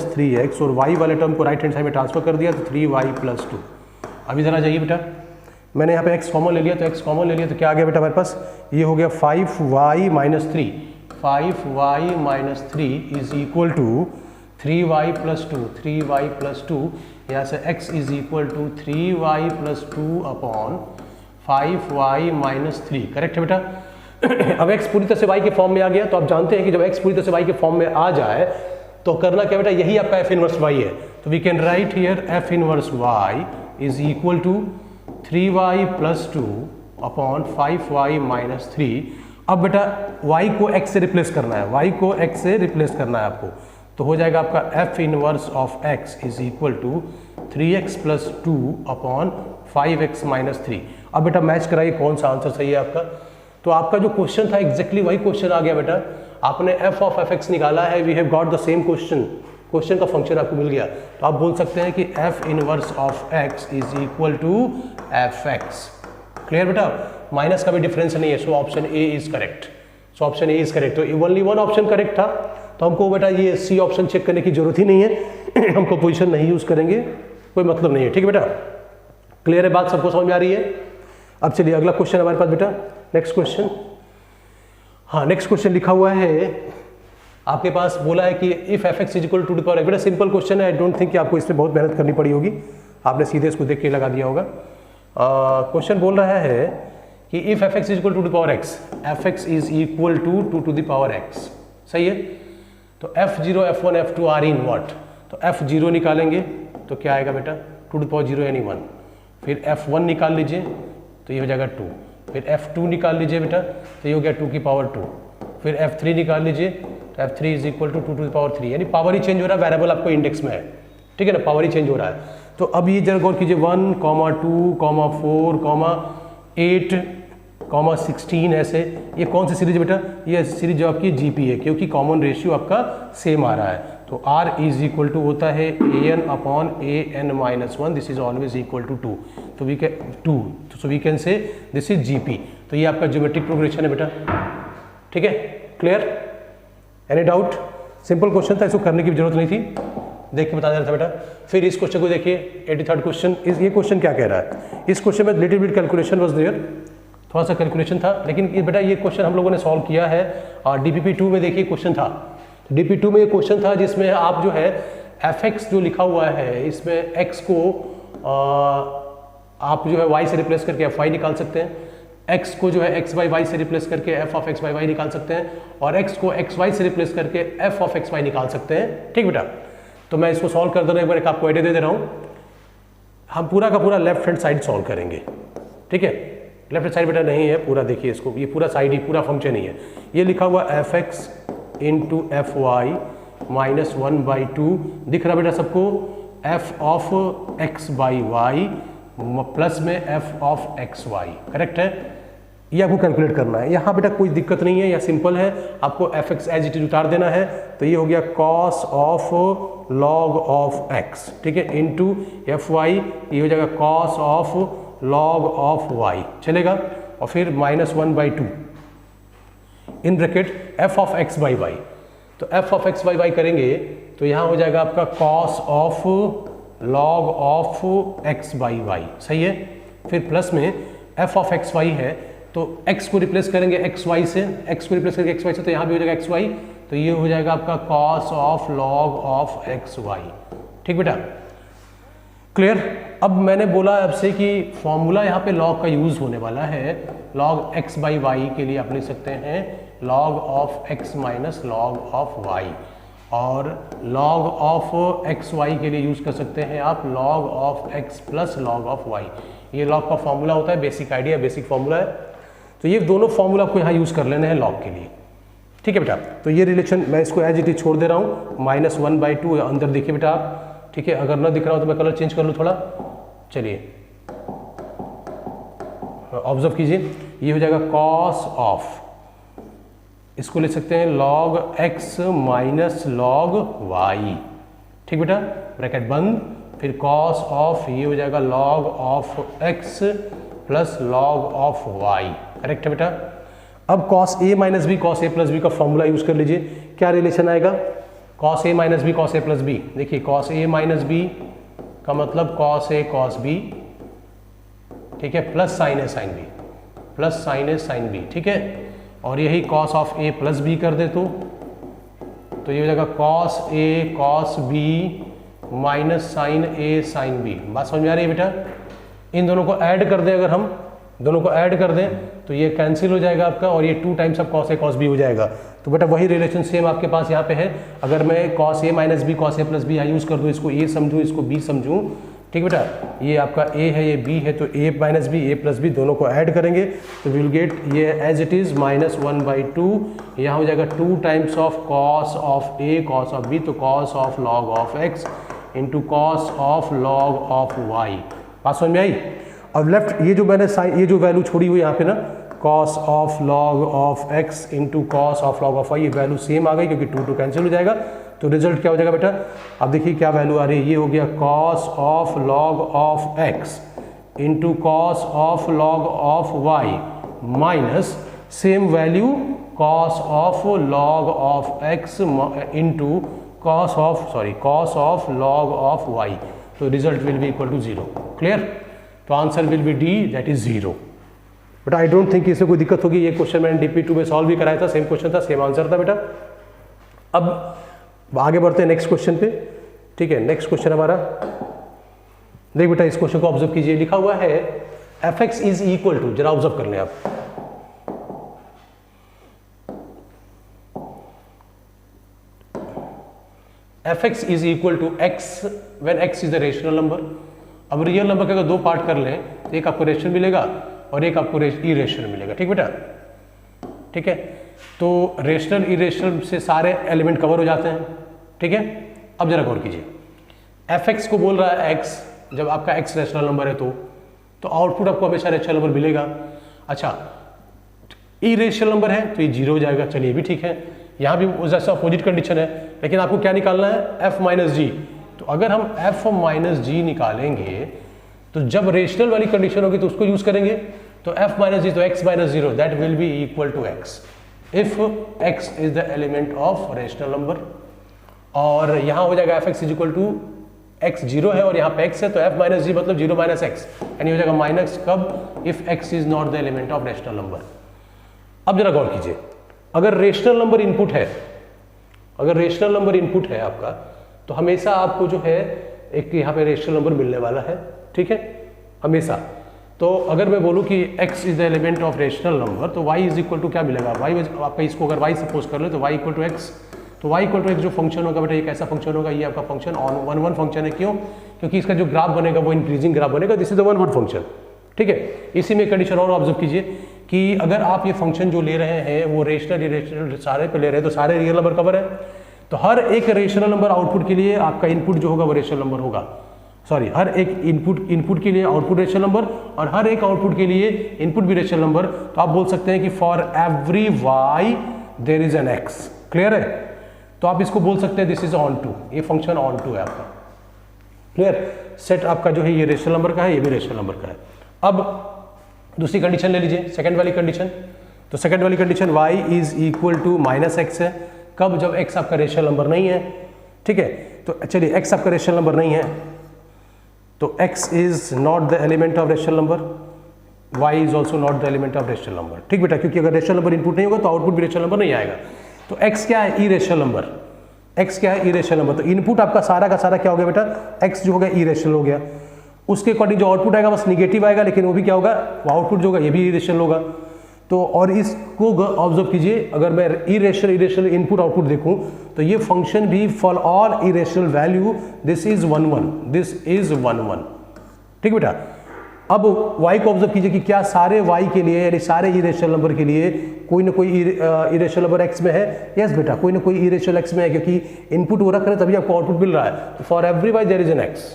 - 3x और y वाले टर्म को राइट हैंड साइड में ट्रांसफर कर दिया, तो 3y + 2। अब इधर आ जाइए बेटा, मैंने यहाँ पे x कॉमन ले लिया, तो x कॉमन ले लिया तो क्या आ गया बेटा हमारे पास, ये हो गया 5y - 3, 5y - 3 is equal to 3y + 2, 3y + 2, यहाँ से x is equal to 3y + 2 upon 5y - 3। Correct है बेटा। अब x पूरी तरह से y के फॉर्म में आ गया, तो आप जानते हैं कि जब x पूरी तरह से y के फॉर्म में आ जाए तो करना क्या बेटा, यही आपका f इनवर्स y है। तो we can write here f inverse y is equal to 3y + 2 upon 5y - 3। अब बेटा y को x से रिप्लेस करना है, y को x से रिप्लेस करना है आपको, तो हो जाएगा आपका f inverse of x is equal to 3x + 2 upon 5x - 3। अब बेटा मैच कराइए कौन सा आंसर सही है आपका। तो आपका जो क्वेश्चन था एग्जैक्टली वही क्वेश्चन आ गया बेटा, आपने f ऑफ fx निकाला है, we have got the same question, question का फंक्शन आपको मिल गया। तो आप बोल सकते हैं कि f inverse of x is equal to fx। Clear बेटा, माइनस का भी डिफरेंस नहीं है, so option A is correct, so option A is correct. तो ओनली वन ऑप्शन करेक्ट था, तो हमको बेटा ये सी ऑप्शन चेक करने की जरूरत ही नहीं है, हम कंपोजिशन नहीं यूज करेंगे, कोई मतलब नहीं है। ठीक है बेटा, क्लियर है बात, सबको समझ में आ रही है। अब चलिए अगला क्वेश्चन हमारे पास बेटा, नेक्स्ट क्वेश्चन। हाँ, नेक्स्ट क्वेश्चन लिखा हुआ है आपके पास, बोला है कि if f x is equal to the power, बेटा सिंपल क्वेश्चन है, आई डोंट थिंक कि आपको इसमें बहुत मेहनत करनी पड़ी होगी, आपने सीधे इसको देख के लगा दिया होगा। क्वेश्चन बोल रहा है कि if f x is equal to the power x, f x is equal to 2 to the power x, सही है। तो f0 f1 f2 are in what, तो f0 निकालेंगे तो क्या आएगा बेटा 2 टू द पावर 0 यानी 1, फिर f1 निकाल लीजिए तो ये हो जाएगा 2, फिर f2 निकाल लीजिए बेटा तो ये हो गया 2 की पावर 2, फिर f3 निकाल लीजिए तो f3 is equal to 2 to the power 3, यानी पावर ही चेंज हो रहा है, वेरिएबल आपको इंडेक्स में है, ठीक है ना, पावर ही चेंज हो रहा है। तो अब ये जरा गौर कीजिए 1, 2, 4, 8, 16 ऐसे, ये कौन सी सीरीज बेटा, ये सीरीज जो आपकी जीपी है, क्योंकि कॉमन रेशियो आपका सेम आ रहा है। तो r इज इक्वल टू होता है an upon an-1, this is always equal to 2, तो we can 2, so we can say this is GP. तो ये आपका ज्योमेट्रिक प्रोग्रेशन है बेटा, ठीक है, clear, any doubt. Simple question था, इसको करने की जरूरत नहीं थी, देख के बता दे रहा था बेटा। फिर इस क्वेश्चन को देखिए, 83rd क्वेश्चन, ये क्वेश्चन क्या कह रहा है, इस क्वेश्चन में little bit calculation was there, थोड़ा सा कैलकुलेशन था, लेकिन ये बेटा ये क्वेश्चन हम लोगों ने सॉल्व किया है, और DPP2 में देखिए क्वेश्चन था, DPP2 में ये क्वेश्चन था जिसमें आप जो है fx जो लिखा हुआ है, इसमें x को आप जो है y से रिप्लेस करके fy निकाल सकते हैं, x को जो है xy से रिप्लेस करके f ऑफ xy निकाल सकते हैं, और x को xy से रिप्लेस करके f ऑफ xy निकाल सकते हैं, ठीक बेटा। तो मैं इसको सॉल्व कर दे रहा हूँ, एक बार एक आपको आइडिया दे दे रहा हूँ, हम पूरा का पूरा लेफ्ट हैंड साइड सॉल्व करेंगे, ठीक है, लेफ्ट साइड बेटा नहीं है पूरा, देखिए इसको, ये पूरा साइड ही, पूरा फंक्शन ही है। ये लिखा हुआ fx इंटू fy माइनस 1/2 दिख रहा बेटा सबको, f of x by y plus में f ऑफ xy, करेक्ट है। ये आपको कैलकुलेट करना है। यहाँ बेटा कोई दिक्कत नहीं है, या सिंपल है, आपको F X as it is उतार देना है। तो ये हो गया cos of log of X, ठीक है, इंटू एफ वाई, ये हो जाएगा cos of log of Y, चलेगा। और फिर -1/2 in bracket F of X by Y. तो F of X by Y करेंगे तो यहाँ हो जाएगा आपका cos of log of X by Y, सही है। फिर प्लस में एफ ऑफ एक्स वाई है तो x को रिप्लेस करेंगे एक्स वाई से, x को रिप्लेस करेंगे एक्स वाई से, तो यहाँ भी हो जाएगा एक्स वाई, तो ये हो जाएगा आपका cos of log of x y, ठीक बेटा, क्लियर। अब मैंने बोला आपसे कि फॉर्मूला यहाँ पे लॉग का यूज होने वाला है। लॉग एक्स बाई वाई के लिए आप लिख सकते हैं log of x minus log of y, और लॉग ऑफ एक्स वाई के लिए यूज कर सकते हैं आप log of x plus log of y. ये लॉग का फॉर्मूला होता है, बेसिक आइडिया, बेसिक फॉर्मूला है। तो ये दोनों फॉर्मूला आपको यहाँ यूज कर लेने हैं लॉग के लिए, ठीक है बेटा। तो ये रिलेशन मैं इसको एज इट इज छोड़ दे रहा हूँ, -1/2 अंदर देखिए बेटा आप, ठीक है। अगर ना दिख रहा हो तो मैं कलर चेंज कर लूँ थोड़ा, चलिए ऑब्जर्व कीजिए, ये हो जाएगा कॉस ऑफ, इसको ले सकते हैं log x minus log y, ठीक बेटा, ब्रैकेट बंद, फिर कॉस ऑफ, ये हो जाएगा log of x plus log of y, correct है बेटा। अब cos A minus B cos A plus B का फॉर्मूला यूज कर लीजिए, क्या रिलेशन आएगा, cos A minus B cos A plus B. देखिए कॉस ए माइनस बी का मतलब कॉस ए कॉस बी, ठीक है, plus sine A sine B, plus sine A sine B, ठीक है। और यही cos of A plus B कर दे तो ये हो जाएगा cos A cos B minus sign A sine B. बात समझ में आ रही है बेटा। इन दोनों को ऐड कर दें, अगर हम दोनों को ऐड कर दें तो ये कैंसिल हो जाएगा आपका, और ये 2 टाइम्स अब कॉस ए कॉस बी हो जाएगा। तो बेटा वही रिलेशन सेम आपके पास यहाँ पे है। अगर मैं cos A minus B cos A plus B यहाँ यूज़ कर दूँ, इसको ए समझूँ इसको बी समझूँ, ठीक बेटा, ये आपका ए है ये बी है, तो A minus B A plus B दोनों को ऐड करेंगे तो विल गेट ये एज इट इज़ -1/2, यहाँ हो जाएगा 2 times of cos of A cos of B, तो cos of log of x into cos of log of Y. बात समझ में आई। अब लेफ्ट ये जो मैंने ये जो वैल्यू छोड़ी हुई यहाँ पे ना, cos of log of x into cos of log of y, ये वैल्यू सेम आ गई क्योंकि 2 कैंसिल हो जाएगा। तो रिजल्ट क्या हो जाएगा बेटा, अब देखिए क्या वैल्यू आ रही है, ये हो गया cos of log of x into cos of log of Y minus same value cos of log of x into cos of log of Y. तो result will be equal to 0, clear. तो answer will be D, that is 0। But I don't think इससे कोई दिक्कत होगी। ये question मैंने DP2 में solve भी कराया था, सेम क्वेश्चन था, सेम आंसर था बेटा। अब आगे बढ़ते हैं नेक्स्ट क्वेश्चन पे, ठीक है। नेक्स्ट क्वेश्चन हमारा, देख बेटा इस क्वेश्चन को ऑब्जर्व कीजिए, लिखा हुआ है F x is equal to, जरा ऑब्जर्व कर लें आप, f x is equal to x when x is the rational number. अब रियल नंबर के अगर 2 पार्ट कर लें तो एक आपको रेशनल मिलेगा और एक आपको इरेशनल मिलेगा, ठीक बेटा, ठीक है। तो रेशनल इरेशनल से सारे एलिमेंट कवर हो जाते हैं, ठीक है। अब जरा गौर कीजिए, एफ एक्स को बोल रहा है एक्स, जब आपका एक्स रेशनल नंबर है तो आउटपुट आपको हमेशा रेशनल नंबर मिलेगा। अच्छा इरेशनल नंबर है तो ये 0 हो जाएगा, चलिए भी ठीक है। यहाँ भी जैसे अपोजिट कंडीशन है, लेकिन आपको क्या निकालना है, एफ माइनस जी। तो अगर हम एफ माइनस जी निकालेंगे तो जब रेशनल वाली कंडीशन होगी तो उसको यूज करेंगे, तो एफ माइनस जी तो x minus 0 that will be equal to x if x is the element of rational number. और यहाँ हो जाएगा f x is equal to x 0 है और यहाँ पे एक्स है, तो एफ माइनस जी मतलब 0 माइनस एक्स, यानी हो जाएगा माइनस कब, if x is not the element of rational number. अब जरा गौर कीजिए, अगर रेशनल नंबर इनपुट है, अगर रेशनल नंबर इनपुट है आपका, तो हमेशा आपको जो है एक यहाँ पे रेशनल नंबर मिलने वाला है, ठीक है, हमेशा। तो अगर मैं बोलूँ कि x is the element of rational number, तो y इज इक्वल टू क्या मिलेगा, y आपका इसको अगर y सपोज कर ले तो y इक्वल टू x, तो y इक्वल टू x जो फंक्शन होगा बेटा, ये कैसा फंक्शन होगा, ये आपका फंक्शन ऑन वन फंक्शन है। क्यों, क्योंकि इसका जो ग्राफ बनेगा वो इंक्रीजिंग ग्राफ बनेगा, this is the one function, ठीक है। इसी में कंडीशन और ऑब्जर्व कीजिए कि अगर आप ये फंक्शन जो ले रहे हैं वो रेशनल इरेशनल सारे पे ले रहे हैं, तो सारे रियल नंबर कवर है, तो हर एक रेशनल नंबर आउटपुट के लिए आपका इनपुट जो होगा वो रेशनल नंबर होगा। सॉरी हर एक इनपुट के लिए आउटपुट रेशनल नंबर और हर एक आउटपुट के लिए इनपुट भी रेशनल नंबर। तो आप बोल सकते हैं कि for every y there is an x. Clear है? तो आप इसको बोल सकते हैं दिस इज ऑन टू, ये फंक्शन ऑन टू है आपका। क्लियर? सेट आपका जो है ये रेशनल नंबर का है, ये भी रेशनल नंबर का है। अब दूसरी कंडीशन ले लीजिए, सेकंड वाली कंडीशन। तो सेकंड वाली condition y is equal to minus x है। कब? जब x आपका रेशनल नंबर नहीं है। ठीक है, तो चलिए x आपका रेशनल नंबर नहीं है तो x is not the element of rational number, y is also not the element of rational number. ठीक बेटा, क्योंकि अगर रेशनल नंबर इनपुट नहीं होगा तो आउटपुट भी रेशनल नंबर नहीं आएगा। तो x क्या है? ई रेशनल नंबर। x क्या है? ई रेशनल नंबर। तो इनपुट आपका सारा का सारा क्या हो गया बेटा? x जो हो गया ई रेशनल हो गया। उसके अकॉर्डिंग जो आउटपुट आएगा बस निगेटिव आएगा, लेकिन वो भी क्या होगा? वो आउटपुट जो होगा ये भी इरेशनल होगा। तो और इसको ऑब्जर्व कीजिए, अगर मैं इरेशनल इनपुट आउटपुट देखूं तो ये फंक्शन भी for all irrational value this is 1 1, this is 1 1। ठीक बेटा, अब y को ऑब्जर्व कीजिए कि क्या सारे y के लिए यानी सारे इरेशनल नंबर के लिए कोई ना कोई इरेशनल नंबर x में है? यस बेटा, कोई ना कोई इरेशनल x में है, क्योंकि इनपुट वो रख रहे हैं तभी आपको आउटपुट मिल रहा है। तो for every y there is an x।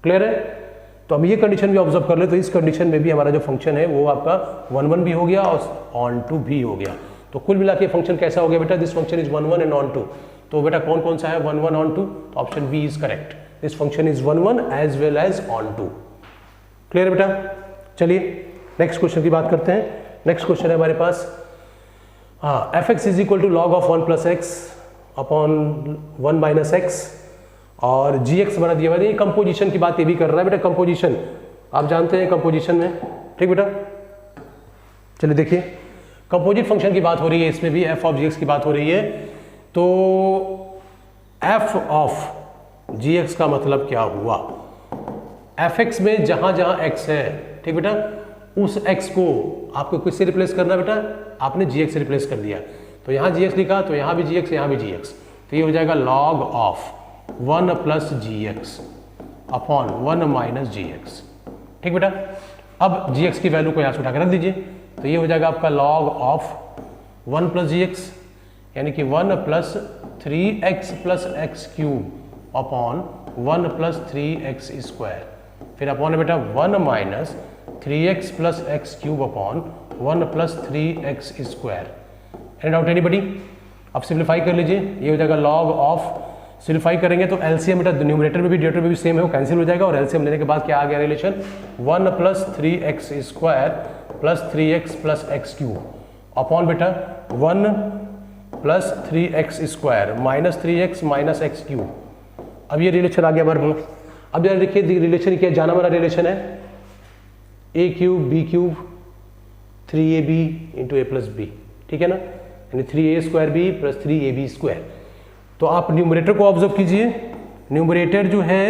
Clear है? तो हम ये कंडीशन भी ऑब्जर्व कर ले तो इस कंडीशन में भी हमारा जो फंक्शन है वो आपका 1 1 भी हो गया और ऑन टू भी हो गया। तो कुल मिला के फंक्शन कैसा हो गया बेटा? This function is 1 1 and onto. तो बेटा कौन कौन सा है 1 1 ऑन टू? तो option B is correct. This function is 1 1 as well as onto. Clear बेटा? चलिए नेक्स्ट क्वेश्चन की बात करते हैं। नेक्स्ट क्वेश्चन है हमारे पास, हाँ, f x is equal to log of 1 plus x upon 1 minus x और जी एक्स बना दिया हुआ है। कंपोजिशन की बात ये भी कर रहा है बेटा, कंपोजिशन आप जानते हैं कंपोजिशन में। ठीक बेटा, चलिए देखिए कंपोजिट फंक्शन की बात हो रही है, इसमें भी एफ ऑफ जी एक्स की बात हो रही है। तो एफ ऑफ जी एक्स का मतलब क्या हुआ? एफ एक्स में जहां जहां एक्स है, ठीक बेटा, उस एक्स को आपको किससे रिप्लेस करना बेटा? आपने जी एक्स से रिप्लेस कर दिया। तो यहाँ जी एक्स लिखा तो यहाँ भी जी एक्स, यहाँ भी जी एक्स। तो ये हो जाएगा log of 1 plus g x upon 1 minus g x. ठीक बेटा, अब जी एक्स की वैल्यू को यहाँ से उठा कर रख दीजिए। तो ये हो जाएगा आपका log of 1 plus g x यानी कि 1 plus 3x plus x cube upon 1 plus 3x square, फिर अपॉन है बेटा 1 minus 3x plus x cube upon 1 plus 3x square. Any doubt anybody? अब सिंप्लीफाई कर लीजिए, ये हो जाएगा लॉग ऑफ, सिंप्लीफाई करेंगे तो एलसीएम बेटा न्यूमरेटर में भी डिनोमिनेटर में भी सेम है, वो कैंसिल हो जाएगा। और एलसीएम लेने के बाद क्या आ गया relation? 1 plus 3x square plus 3x plus x cube upon बेटा 1 plus 3x square minus 3x minus x cube. अब ये रिलेशन आ गया हमारे पास। अब यार देखिए रिलेशन क्या जाना वाला रिलेशन है, A cube B cube 3ab into A plus B. ठीक है ना, यानी 3a square B plus 3ab square. तो आप न्यूमरेटर को ऑब्जर्व कीजिए, न्यूमरेटर जो है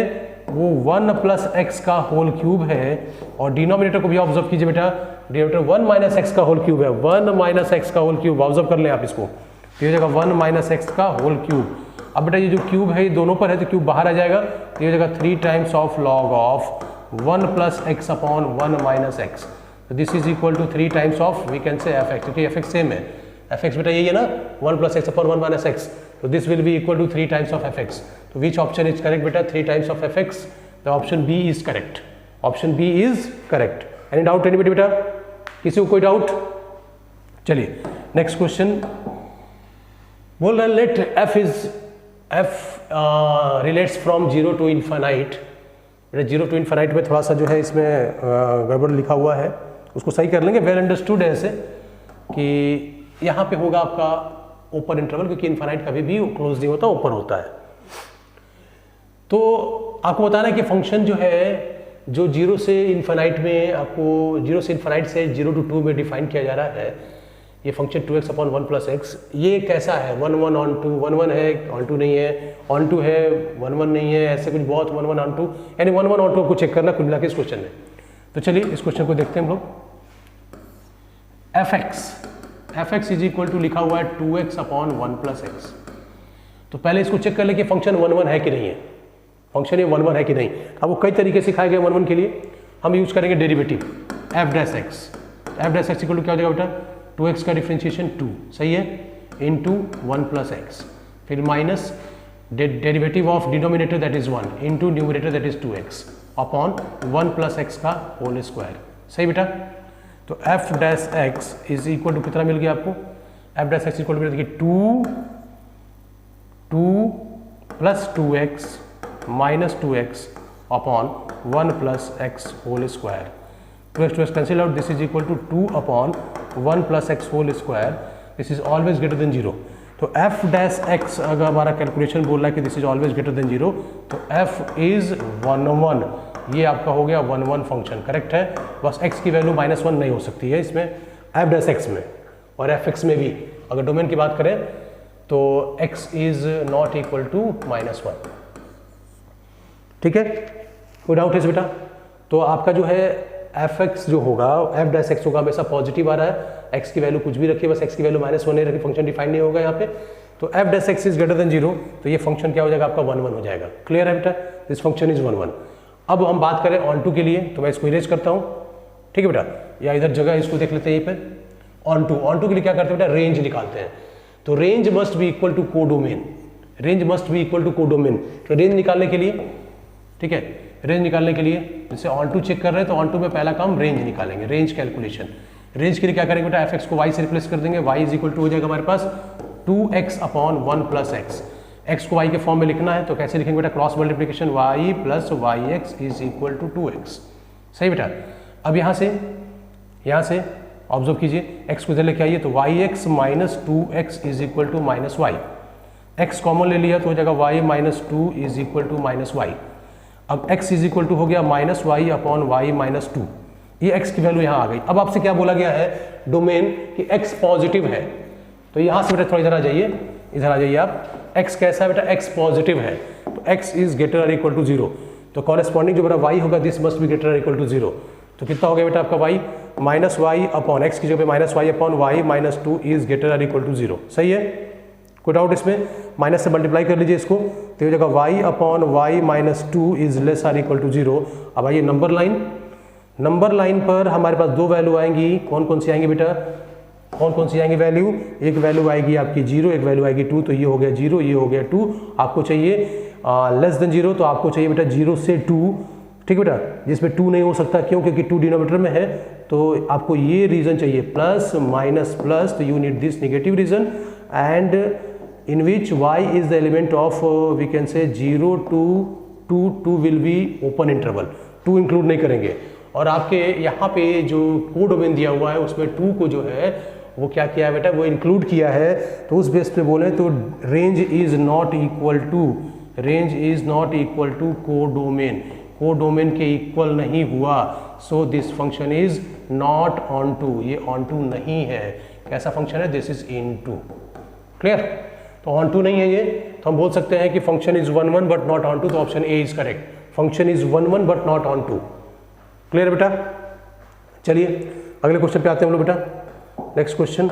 वो 1 प्लस एक्स का होल क्यूब है और डिनोमिनेटर को भी ऑब्जर्व कीजिए बेटा, डिनोमिनेटर 1 माइनस एक्स का होल क्यूब है, 1 माइनस एक्स का होल क्यूब ऑब्जर्व कर लें आप इसको। तो ये हो जाएगा 1 माइनस एक्स का होल क्यूब। अब बेटा ये जो क्यूब है ये दोनों पर है तो क्यूब बाहर आ जाएगा, तो ये हो जाएगा 3 times of log of 1 plus x upon 1 minus x. तो this is equal to 3 times of we can say F X, क्योंकि एफ एक्स सेम है। एफ एक्स बेटा यही है ना, 1 plus x upon 1 minus X. So this will be equal to 3 times of fx. So which option is correct beta? 3 times of fx. The option B is correct. Option B is correct. Any doubt anybody beta? किसी को कोई doubt? चलिए next question बोल रहा है late f relates from 0 to infinite. 0 to infinite में थोड़ा सा जो है इसमें गड़बड़ लिखा हुआ है, उसको सही कर लेंगे। वेल अंडरस्टूड है ऐसे कि यहाँ पे होगा आपका ओपन इंटरवल, क्योंकि इनफाइनाइट कभी भी क्लोज नहीं होता, ओपन होता है। तो आपको बताना है कि फंक्शन जो है जो 0 से इनफाइनाइट में आपको 0 से इनफाइनाइट से 0 to 2 में डिफाइन किया जा रहा है, ये function 2x upon 1 plus x, ये कैसा है? 1 1 ऑन टू, 1 1 है ऑन टू नहीं है, ऑन टू है 1 1 नहीं है, ऐसे कुछ बहुत 1 1 ऑन टू, यानी 1 1 ऑन टू को चेक करना कुल मिला के इस क्वेश्चन में। तो चलिए इस क्वेश्चन को देखते हैं हम लोग। F x is equal to लिखा हुआ है 2x अपॉन 1 प्लस एक्स। तो पहले इसको चेक कर ले कि फंक्शन 1 1 है कि नहीं है, फंक्शन ये 1 1 है कि नहीं। आपको कई तरीके सिखाए गए 1 1 के लिए, हम यूज करेंगे derivative f dash x. F dash x equal to क्या हो जाएगा बेटा? 2x का डिफरेंशिएशन 2, सही है, इंटू 1 प्लस एक्स, फिर minus derivative of denominator that is 1 into numerator that is 2x upon 1 plus x का होल स्क्वायर। सही बेटा, तो f dash x is equal to कितना मिल गया आपको, f dash x equal to देखिए 2 plus 2x minus 2x upon 1 plus x whole square. 2x cancel out, this is equal to 2 upon 1 plus x whole square, this is always greater than 0। तो f dash x अगर हमारा calculation बोल रहा है कि this is always greater than 0, तो f is 1 1, ये आपका हो गया 1 1 फंक्शन। करेक्ट है, बस x की वैल्यू -1 नहीं हो सकती है इसमें f डैश x में, और fx में भी अगर डोमेन की बात करें तो x is not equal to -1। ठीक है, कोई डाउट है बेटा? तो आपका जो है fx जो होगा f डैश x होगा हमेशा पॉजिटिव आ रहा है, x की वैल्यू कुछ भी रखिए, बस x की वैल्यू -1 नहीं रखी, फंक्शन डिफाइन नहीं होगा यहाँ पे। तो f dash x is greater than 0, तो ये फंक्शन क्या हो जाएगा आपका 1 1 हो जाएगा। क्लियर है बेटा, दिस फंक्शन इज 1 1। अब हम बात करें ऑन टू के लिए, तो मैं इसको इरेज करता हूँ। ठीक है बेटा, या इधर जगह इसको देख लेते हैं यहीं पे। ऑन टू के लिए क्या करते हैं बेटा, रेंज निकालते हैं। तो range must be equal to codomain, range must be equal to codomain. तो रेंज निकालने के लिए, ठीक है, रेंज निकालने के लिए जैसे ऑन टू चेक कर रहे हैं तो ऑन टू में पहला काम रेंज निकालेंगे, रेंज कैलकुलेशन। रेंज के लिए क्या करेंगे बेटा, fx को y से रिप्लेस कर देंगे, y इज इक्वल टू हो जाएगा हमारे पास 2x upon 1 plus x. x को y के फॉर्म में लिखना है तो कैसे लिखेंगे बेटा, cross multiplication y plus yx is equal to 2x। सही बेटा, अब यहाँ से ऑब्जर्व कीजिए, x को इधर लेके आइए तो yx minus 2x is equal to minus y. x common ले लिया तो हो जाएगा y minus 2 is equal to minus y. अब x इज इक्वल टू हो गया minus y upon y minus 2, ये x की वैल्यू यहाँ आ गई। अब आपसे क्या बोला गया है डोमेन कि x पॉजिटिव है, तो यहाँ से बेटा थोड़ा इधर आ जाइए आप। x कैसा है बेटा, x पॉजिटिव है, तो x इज ग्रेटर और इक्वल टू 0, तो कॉरेस्पॉन्डिंग जो बेटा y होगा दिस मस्ट बी ग्रेटर और इक्वल टू 0। तो कितना हो गया बेटा आपका y minus y upon x की जगह पे minus y upon y minus 2 is greater और इक्वल टू 0। सही है, कोई डाउट इसमें? माइनस से मल्टीप्लाई कर लीजिए इसको, तो ये जगह y upon y minus 2 is less or equal to 0। अब आइए नंबर लाइन पर हमारे पास दो वैल्यू आएंगी, कौन कौन सी आएंगी बेटा, कौन सी आएंगी वैल्यू, एक वैल्यू आएगी आपकी 0, एक वैल्यू आएगी 2, तो ये हो गया 0, ये हो गया 2। आपको चाहिए लेस देन 0, तो आपको चाहिए बेटा 0 से 2, ठीक बेटा, जिसमें 2 नहीं हो सकता, क्यों, क्योंकि 2 डिनोमिनेटर में है, तो आपको ये रीजन चाहिए प्लस माइनस प्लस, तो you need this negative reason and in which y is the element of we can say 0 to 2 will be open interval, 2 include नहीं करेंगे। और आपके यहाँ पे जो कोड डोमेन दिया हुआ है उसमें 2 को जो है वो क्या किया है बेटा, वो इंक्लूड किया है। तो उस बेस पे बोले तो range is not equal to को डोमेन के इक्वल नहीं हुआ, so this function is not onto, ये ऑन टू नहीं है। कैसा फंक्शन है, this is into. Clear, तो ऑन टू नहीं है ये, तो हम बोल सकते हैं कि function is 1 1 but not onto, तो option A is correct, function is 1 1 but not onto. Clear बेटा, चलिए अगले क्वेश्चन पे आते हैं हम लोग बेटा। नेक्स्ट क्वेश्चन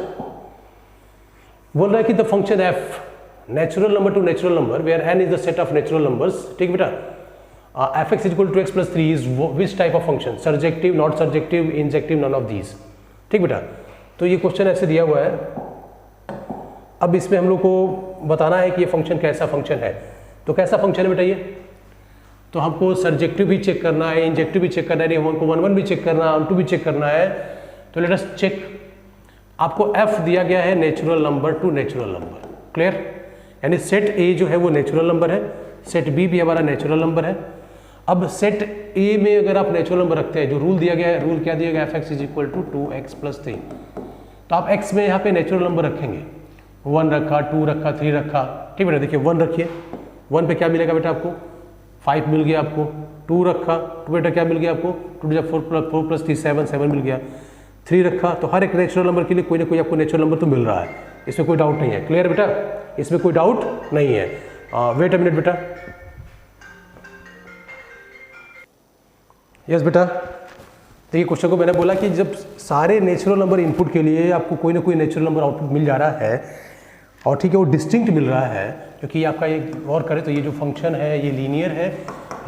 बोल रहा है कि the function f natural number to natural number where n is the set of natural numbers, ठीक बेटा, f x equal to x plus 3 is which type of function, surjective, not surjective, injective, none of these. ठीक बेटा, तो ये question ऐसे दिया हुआ है। अब इसमें हम लोग को बताना है कि ये फंक्शन कैसा फंक्शन है। तो कैसा फंक्शन है बेटा ये, तो हमको सर्जेक्टिव भी चेक करना है, इंजेक्टिव भी चेक करना है, हमको 1 1 भी चेक करना है, 2 भी चेक करना है। तो लेट अस चेक, आपको f दिया गया है natural number to natural number. Clear, यानी सेट a जो है वो नेचुरल नंबर है, सेट b भी हमारा नेचुरल नंबर है। अब सेट a में अगर आप नेचुरल नंबर रखते हैं, जो रूल दिया गया है, रूल क्या दिया गया, f(x = 2x + 3), तो आप x में यहाँ पे नेचुरल नंबर रखेंगे, 1 रखा, 2 रखा, 3 रखा। ठीक बेटा, देखिए 1 रखिए, 1 पे क्या मिलेगा बेटा आपको, 5 मिल गया आपको। 2 रखा, 2 बेटा क्या मिल गया आपको, 2 जब 4 + 3 7 मिल गया। 3 रखा, तो हर एक नेचुरल नंबर के लिए कोई ना कोई आपको नेचुरल नंबर तो मिल रहा है, इसमें कोई डाउट नहीं है। क्लियर बेटा, इसमें कोई डाउट नहीं है। वेट अ मिनट बेटा, यस बेटा, तो ये क्वेश्चन को मैंने बोला कि जब सारे नेचुरल नंबर इनपुट के लिए आपको कोई ना कोई नेचुरल नंबर आउटपुट मिल जा रहा है, और ठीक है वो डिस्टिंक्ट मिल रहा है, क्योंकि आपका ये गौर करें तो ये जो फंक्शन है ये लीनियर है,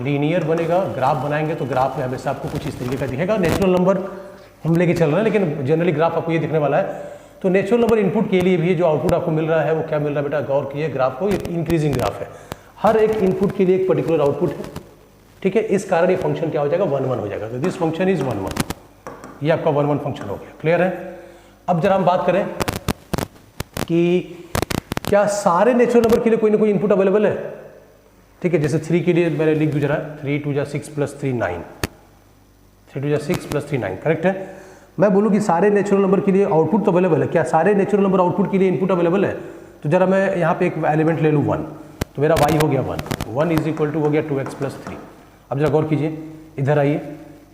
लीनियर बनेगा, ग्राफ बनाएंगे तो ग्राफ में हमेशा आपको कुछ इस तरीके का दिखेगा। नेचुरल नंबर हम लेके चल रहे हैं, लेकिन जनरली ग्राफ आपको ये दिखने वाला है। तो नेचुरल नंबर इनपुट के लिए भी जो आउटपुट आपको मिल रहा है वो क्या मिल रहा है बेटा, गौर किए, ग्राफ को, ये इंक्रीजिंग ग्राफ है। हर एक इनपुट के लिए एक पर्टिकुलर आउटपुट है, ठीक है। इस कारण ये फंक्शन क्या हो जाएगा, 1 1 हो जाएगा। तो दिस फंक्शन इज 1 1, ये आपका 1 1 फंक्शन हो गया। क्लियर है। अब जरा हम बात करें कि क्या सारे नेचुरल नंबर के लिए कोई ना कोई इनपुट अवेलेबल है, ठीक है। जैसे 3 के लिए मैंने लिख दूँ जरा, 3 2 जा 6 + 3 9, 3 2 जा 6 + 3 9, करेक्ट है। मैं बोलूँ कि सारे नेचुरल नंबर के लिए आउटपुट तो अवेलेबल है, क्या सारे नेचुरल नंबर आउटपुट के लिए इनपुट अवेलेबल है? तो जरा मैं यहाँ पे एक एलिमेंट ले लूँ 1, तो मेरा y हो गया 1, 1 = हो गया 2x + 3। अब जरा गौर कीजिए, इधर आइए,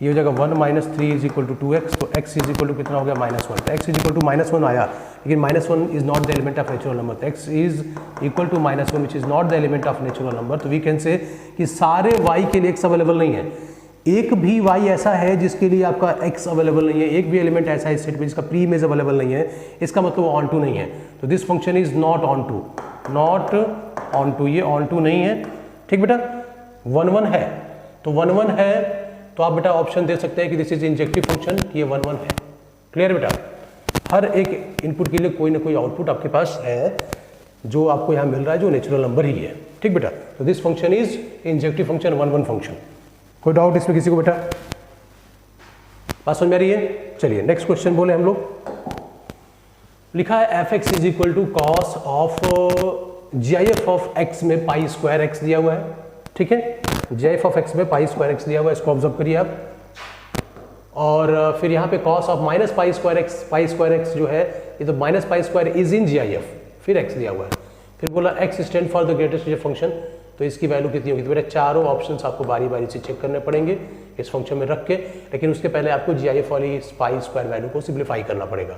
ये हो जाएगा 1 - 3 = 2x, तो x कितना हो गया -1। तो x -1 आया, लेकिन -1 is not the element of natural number. x = -1 which is not the element of natural number. तो वी कैन से कि सारे y के लिए x अवेलेबल नहीं है। एक भी y ऐसा है जिसके लिए आपका x अवेलेबल नहीं है, एक भी एलिमेंट ऐसा है इस सेट में जिसका प्री इमेज अवेलेबल नहीं है, इसका मतलब वो ऑन टू नहीं है। तो this function is not onto, not onto, ये ऑन टू नहीं है, ठीक बेटा। 1 1 है, तो 1 1 है तो आप बेटा ऑप्शन दे सकते हैं कि दिस इज इंजेक्टिव फंक्शन, ये 1 1 है। क्लियर बेटा। हर एक इनपुट के लिए कोई ना कोई आउटपुट आपके पास है जो आपको यहाँ मिल रहा है, जो नेचुरल नंबर ही है, ठीक बेटा। तो this function is injective function, 1 1 function. कोई डाउट इसमें किसी को बेटा? बात समझ में आ रही है? चलिए नेक्स्ट क्वेश्चन बोले हम लोग। लिखा है f(x) = cos of gif of x में π² दिया हुआ है, ठीक है। gif ऑफ x में π² दिया हुआ है, इसको ऑब्जर्व करिए आप। और फिर यहाँ पे cos ऑफ -π² जो है, ये तो -π² इज इन gif, फिर x दिया हुआ है। फिर बोला x stand for the greatest integer function, तो इसकी वैल्यू कितनी होगी? तो बेटा चारों ऑप्शंस आपको बारी बारी से चेक करने पड़ेंगे इस फंक्शन में रख के, लेकिन उसके पहले आपको gif वाली π² वैल्यू को सिंप्लीफाई करना पड़ेगा।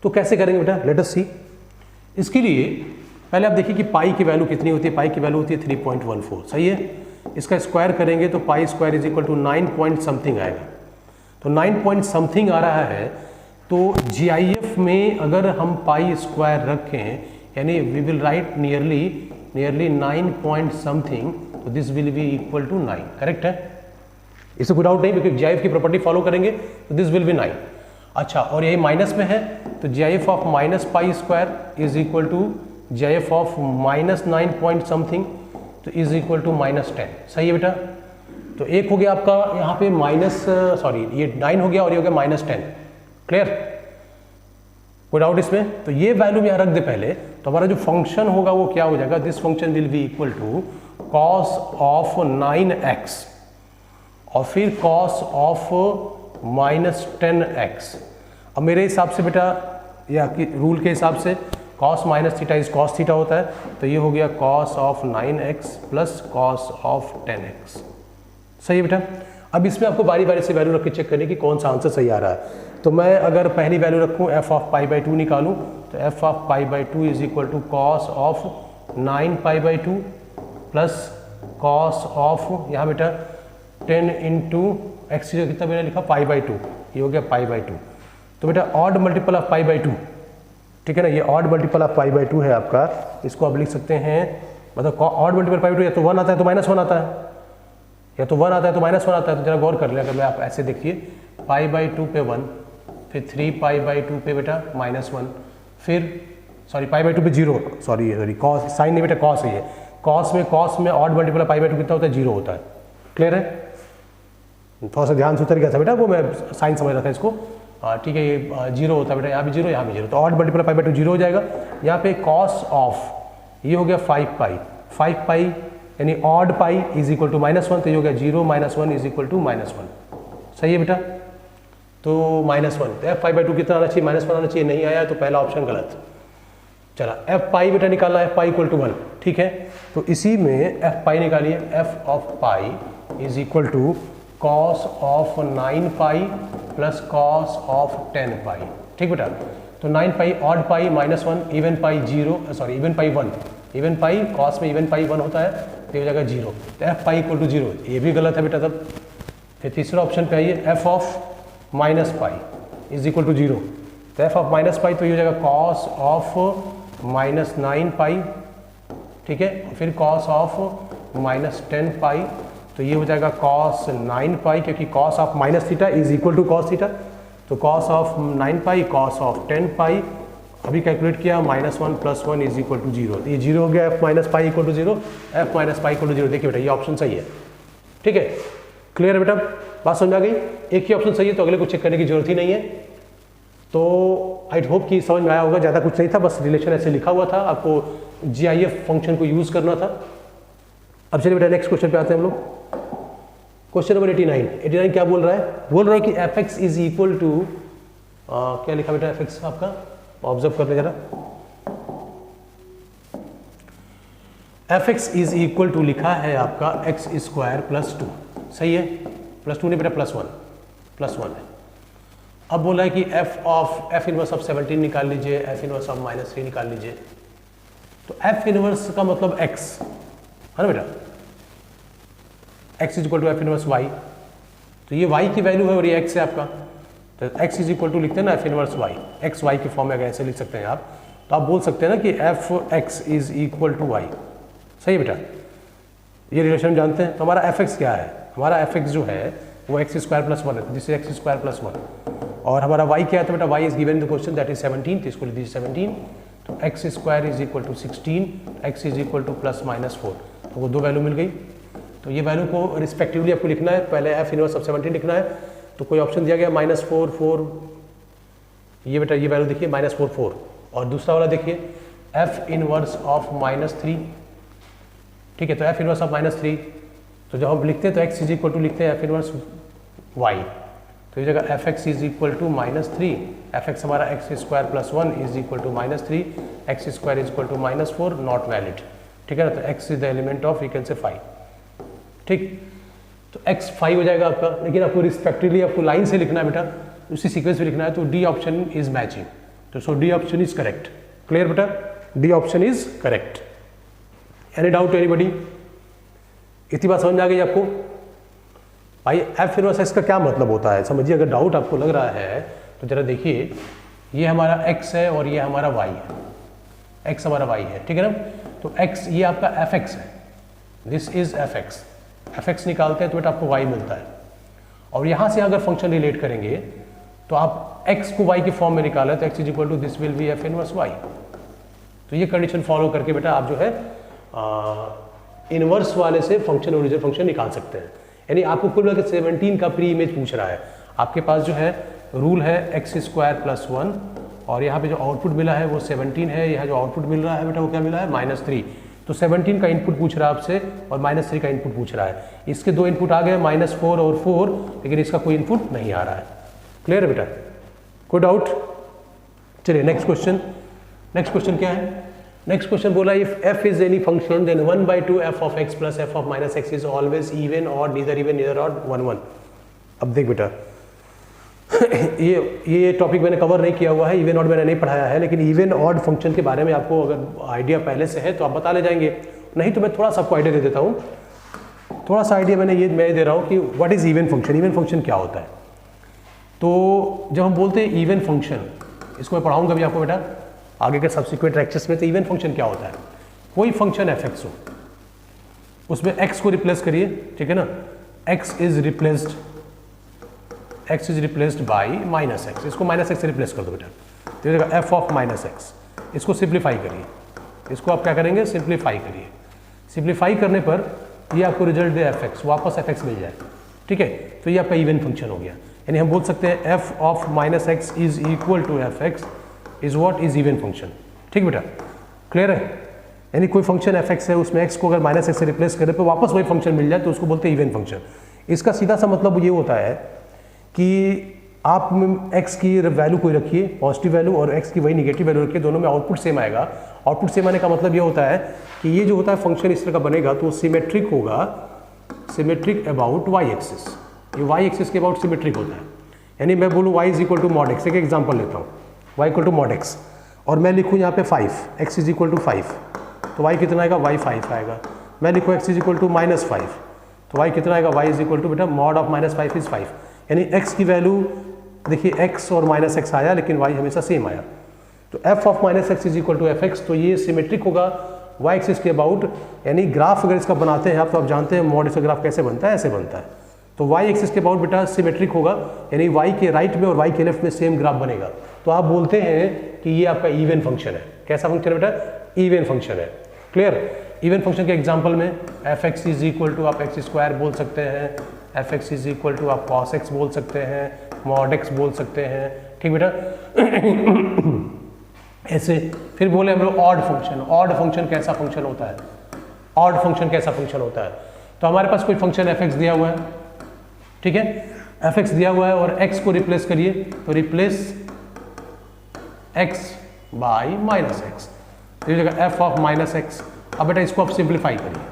तो कैसे करेंगे बेटा? लेट अस सी। इसके लिए पहले आप देखिए कि पाई की वैल्यू कितनी होती है। पाई की वैल्यू होती है 3.14, सही है। इसका स्क्वायर करेंगे तो π² = 9 पॉइंट समथिंग आएगा। तो 9 पॉइंट समथिंग आ रहा है, तो GIF में अगर हम π² रखें, यानी we will write nearly 9 point something, तो this will be equal to 9, correct है। इससे कोई डाउट नहीं, क्योंकि GIF की प्रॉपर्टी फॉलो करेंगे तो दिस विल बी 9। अच्छा, और यही माइनस में है, तो GIF of -π² is equal to GIF of -9 point something, तो इज इक्वल टू -10, सही है बेटा। तो एक हो गया आपका यहाँ पे ये 9 हो गया और ये हो गया -10। क्लियर? कोई डाउट इसमें? तो ये वैल्यू यहाँ रख दे पहले, तो हमारा जो फंक्शन होगा वो क्या हो जाएगा? This function will be equal to cos of 9x और फिर cos ऑफ -10x। अब मेरे हिसाब से बेटा, या कि रूल के हिसाब से cos -θ इज cos θ होता है, तो ये हो गया cos of 9x plus cos of 10x, सही है बेटा। अब इसमें आपको बारी बारी से वैल्यू रख के चेक करने की कौन सा आंसर सही आ रहा है। तो मैं अगर पहली वैल्यू रखूँ f ऑफ π/2 निकालूँ, तो f of π/2 is equal to cos of 9π/2 plus cos of यहाँ बेटा 10 इंटू एक्स कितना मैंने लिखा π/2, ये हो गया π/2। तो बेटा ऑड मल्टीपल ऑफ π/2, ठीक है ना, ये ऑड मल्टीपल ऑफ π/2 है आपका। इसको आप लिख सकते हैं, मतलब ऑड मल्टीपल π/2 या तो 1 आता है तो -1 आता है, या तो 1 आता है तो -1 आता है। तो जरा गौर कर ले, अगर मैं आप ऐसे देखिए π/2 पे 1, फिर 3π/2 पे बेटा -1, फिर π/2 पे 0, सॉरी कॉस, साइन नहीं बेटा कॉस है ये। कॉस में ऑड मल्टीपल ऑफ π/2 कितना होता है? 0 होता है। क्लियर है? थोड़ा सा ध्यान से उतर गया था बेटा, वो मैं साइन समझ रहा था इसको, ठीक है। ये 0 होता है बेटा, यहाँ भी 0, यहाँ भी 0, तो ऑड मल्टीपल ऑफ π/2 0 हो जाएगा। यहाँ पे cos ऑफ ये हो गया 5π यानी odd pi is equal to -1, तो ये हो गया 0 - 1 इज इक्वल टू -1, सही है बेटा। तो -1, तो f π/2 कितना आना चाहिए? -1 आना चाहिए, नहीं आया तो पहला ऑप्शन गलत। चला f पाई बेटा निकालना है, f पाई इक्वल टू 1, ठीक है। तो इसी में f पाई निकालिए, f of pi is equal to cos of 9π plus cos of 10π, ठीक बेटा। तो 9π odd pi -1, even pi 0, even pi 1, even pi cos में इवन पाई 1 होता है, तो हो जाएगा 0। तो f पाई इक्वल टू 0, ये भी गलत है बेटा तब। फिर तीसरा ऑप्शन पे आइए, f of -π is equal to 0, तो f ऑफ -π तो ये हो जाएगा cos ऑफ -9π, ठीक है। फिर cos ऑफ -10π, तो ये हो जाएगा cos 9π, क्योंकि cos of -θ is equal to cos θ, तो cos ऑफ 9π, cos ऑफ 10π अभी कैलकुलेट किया -1 + 1 इज इक्वल टू 0, ये 0 हो गया, f minus pi equal to 0, f minus pi equal to 0। देखिए बेटा ये ऑप्शन सही है, ठीक है, क्लियर है बेटा, बात समझ आ गई। एक ही ऑप्शन सही है तो अगले को चेक करने की जरूरत ही नहीं है। तो आई होप कि समझ में आया होगा, ज़्यादा कुछ नहीं था, बस रिलेशन ऐसे लिखा हुआ था, आपको GIF फंक्शन को यूज़ करना था। अब चलिए बेटा नेक्स्ट क्वेश्चन पे आते हैं हम लोग। क्वेश्चन नंबर 89 क्या बोल रहा है? बोल रहा है कि fx इज इक्वल टू, क्या लिखा बेटा fx आपका, ऑब्जर्व कर ले जरा। fx इज इक्वल टू लिखा है आपका x² + 2, सही है, +2 नहीं बेटा +1 है। अब बोला है कि f इनवर्स ऑफ 17 निकाल लीजिए, f इनवर्स ऑफ -3 निकाल लीजिए। तो f इनवर्स का मतलब x है ना बेटा, x is equal to f inverse y, तो ये y की वैल्यू है और ये x है आपका, तो x इज इक्वल टू लिखते हैं ना f inverse y, x y की फॉर्म में अगर ऐसे लिख सकते हैं आप, तो आप बोल सकते हैं ना कि f(x) is equal to y, सही है बेटा, ये रिलेशन जानते हैं। तो हमारा fx क्या है? हमारा fx जो है वो x² + 1 है, दिस इज x² + 1, और हमारा y क्या है? तो बेटा y is given in the question that is 17, तो इसको लिख दीजिए 17, तो x² is equal to 16, x is equal to +-4, तो वो दो वैल्यू मिल गई। तो ये वैल्यू को रिस्पेक्टिवली आपको लिखना है, पहले f इनवर्स ऑफ 17 लिखना है, तो कोई ऑप्शन दिया गया -4 4, ये बेटा ये वैल्यू देखिए -4 4, और दूसरा वाला देखिए f इनवर्स ऑफ -3, ठीक है, तो f इनवर्स ऑफ -3, तो जब हम लिखते हैं तो x इज इक्वल टू लिखते हैं f इनवर्स y, तो ये जगह fx is equal to -3, fx हमारा x² + 1 is equal to -3, x² is equal to -4, not valid, ठीक है ना, तो x is the element of we can say 5, ठीक, तो x 5 हो जाएगा आपका। लेकिन आपको रिस्पेक्टिवली आपको लाइन से लिखना है बेटा, उसी सीक्वेंस में लिखना है, तो डी ऑप्शन इज मैचिंग, तो so D option is correct, clear बेटा, D option is correct. Any doubt anybody? इतनी बात समझ में आ गई आपको? भाई f इनवर्स x का क्या मतलब होता है समझिए, अगर डाउट आपको लग रहा है तो जरा देखिए, ये हमारा x है और ये हमारा y है, x हमारा y है, ठीक है ना, तो x ये आपका fx है, दिस इज fx निकालते हैं तो बेटा आपको y मिलता है, और यहाँ से अगर फंक्शन रिलेट करेंगे तो आप x को y के फॉर्म में निकाला तो x is equal to this will be f inverse y, तो ये कंडीशन फॉलो करके बेटा आप जो है इनवर्स वाले से फंक्शन ओरिजिनल फंक्शन निकाल सकते हैं। यानी आपको कुल मिलाकर 17 का प्री इमेज पूछ रहा है, आपके पास जो है रूल है x² + 1, और यहाँ पे जो आउटपुट मिला है वो 17 है, यहाँ जो आउटपुट मिल रहा है बेटा वो क्या मिला है -3, तो 17 का इनपुट पूछ रहा है आपसे और -3 का इनपुट पूछ रहा है। इसके दो इनपुट आ गए -4 और 4, लेकिन इसका कोई इनपुट नहीं आ रहा है, क्लियर है बेटा, कोई डाउट? चलिए नेक्स्ट क्वेश्चन। नेक्स्ट क्वेश्चन क्या है? नेक्स्ट क्वेश्चन बोला if f is any function then 1/2 f of x plus f of -x is always even और नीदर इवन नीदर ऑड 1 1। अब देख बेटा ये टॉपिक मैंने कवर नहीं किया हुआ है, इवन ऑड मैंने नहीं पढ़ाया है, लेकिन इवन ऑड फंक्शन के बारे में आपको अगर आइडिया पहले से है तो आप बता ले जाएंगे, नहीं तो मैं थोड़ा सा आपको आइडिया दे देता हूँ। थोड़ा सा आइडिया मैं दे रहा हूँ कि what is even function, even function क्या होता है। तो जब हम बोलते हैं इवन फंक्शन, इसको मैं पढ़ाऊँगा भी आपको बेटा आगे के सब्सिक्वेंट लेक्चर्स में। तो इवन फंक्शन क्या होता है? कोई फंक्शन fx हो, उसमें x को रिप्लेस करिए, ठीक है ना, x is replaced by -x, इसको -x से रिप्लेस कर दो बेटा, तो ये f ऑफ -x, इसको सिंप्लीफाई करिए, इसको आप क्या करेंगे सिंप्लीफाई करिए, सिंप्लीफाई करने पर ये आपको रिजल्ट दे fx, वापस fx मिल जाए, ठीक है, तो ये आपका इवन फंक्शन हो गया। यानी हम बोल सकते हैं f of -x is equal to fx is what is even function, ठीक बेटा, क्लियर है? यानी कोई फंक्शन fx है, उसमें x को अगर -x से रिप्लेस करें तो वापस वही फंक्शन मिल जाए तो उसको बोलते हैं इवन फंक्शन। इसका सीधा सा मतलब ये होता है कि आप x की वैल्यू कोई रखिए पॉजिटिव वैल्यू और x की वही निगेटिव वैल्यू रखिए, दोनों में आउटपुट सेम आएगा। आउटपुट सेम आने का मतलब ये होता है कि ये जो होता है फंक्शन इस तरह का बनेगा तो सिमेट्रिक होगा, सिमेट्रिक अबाउट y एक्सिस, ये y एक्सिस के अबाउट सिमेट्रिक होता है। यानी मैं बोलूँ y is equal to mod x, एक एग्जाम्पल लेता हूँ, y equal to mod x, और मैं लिखूँ यहाँ पे 5, x इज इक्वल टू 5, तो y कितना आएगा, y 5 आएगा। मैं लिखूँ x इज इक्वल टू -5, तो y कितना आएगा, y इज इक्वल टू बेटा मॉड ऑफ -5 इज 5। यानी x की वैल्यू देखिए x और -x आया लेकिन y हमेशा सेम आया, तो f of -x is equal to fx, तो ये सिमेट्रिक होगा y एक्सिस के अबाउट। यानी ग्राफ अगर इसका बनाते हैं आप तो आप जानते हैं मॉड इसका ग्राफ कैसे बनता है, ऐसे बनता है, तो y एक्सिस के अबाउट बेटा सिमेट्रिक होगा, यानी y के राइट में और y के लेफ्ट में सेम ग्राफ बनेगा। तो आप बोलते हैं कि ये आपका इवन फंक्शन है। कैसा फंक्शन है बेटा? इवन फंक्शन है। क्लियर? इवन फंक्शन के एग्जांपल में f(x) इज इक्वल टू आप x² बोल सकते हैं, f(x) इज इक्वल टू आप cos x बोल सकते हैं, mod x बोल सकते हैं, ठीक बेटा। ऐसे फिर बोले हम लोग ऑड फंक्शन। ऑड फंक्शन कैसा फंक्शन होता है? ऑड फंक्शन कैसा फंक्शन होता है? तो हमारे पास कोई फंक्शन f(x) दिया हुआ है, ठीक है, f(x) दिया हुआ है और x को रिप्लेस करिए, तो रिप्लेस x बाई -x, तो ये जगह f ऑफ -x। अब बेटा इसको आप सिंप्लीफाई करिए,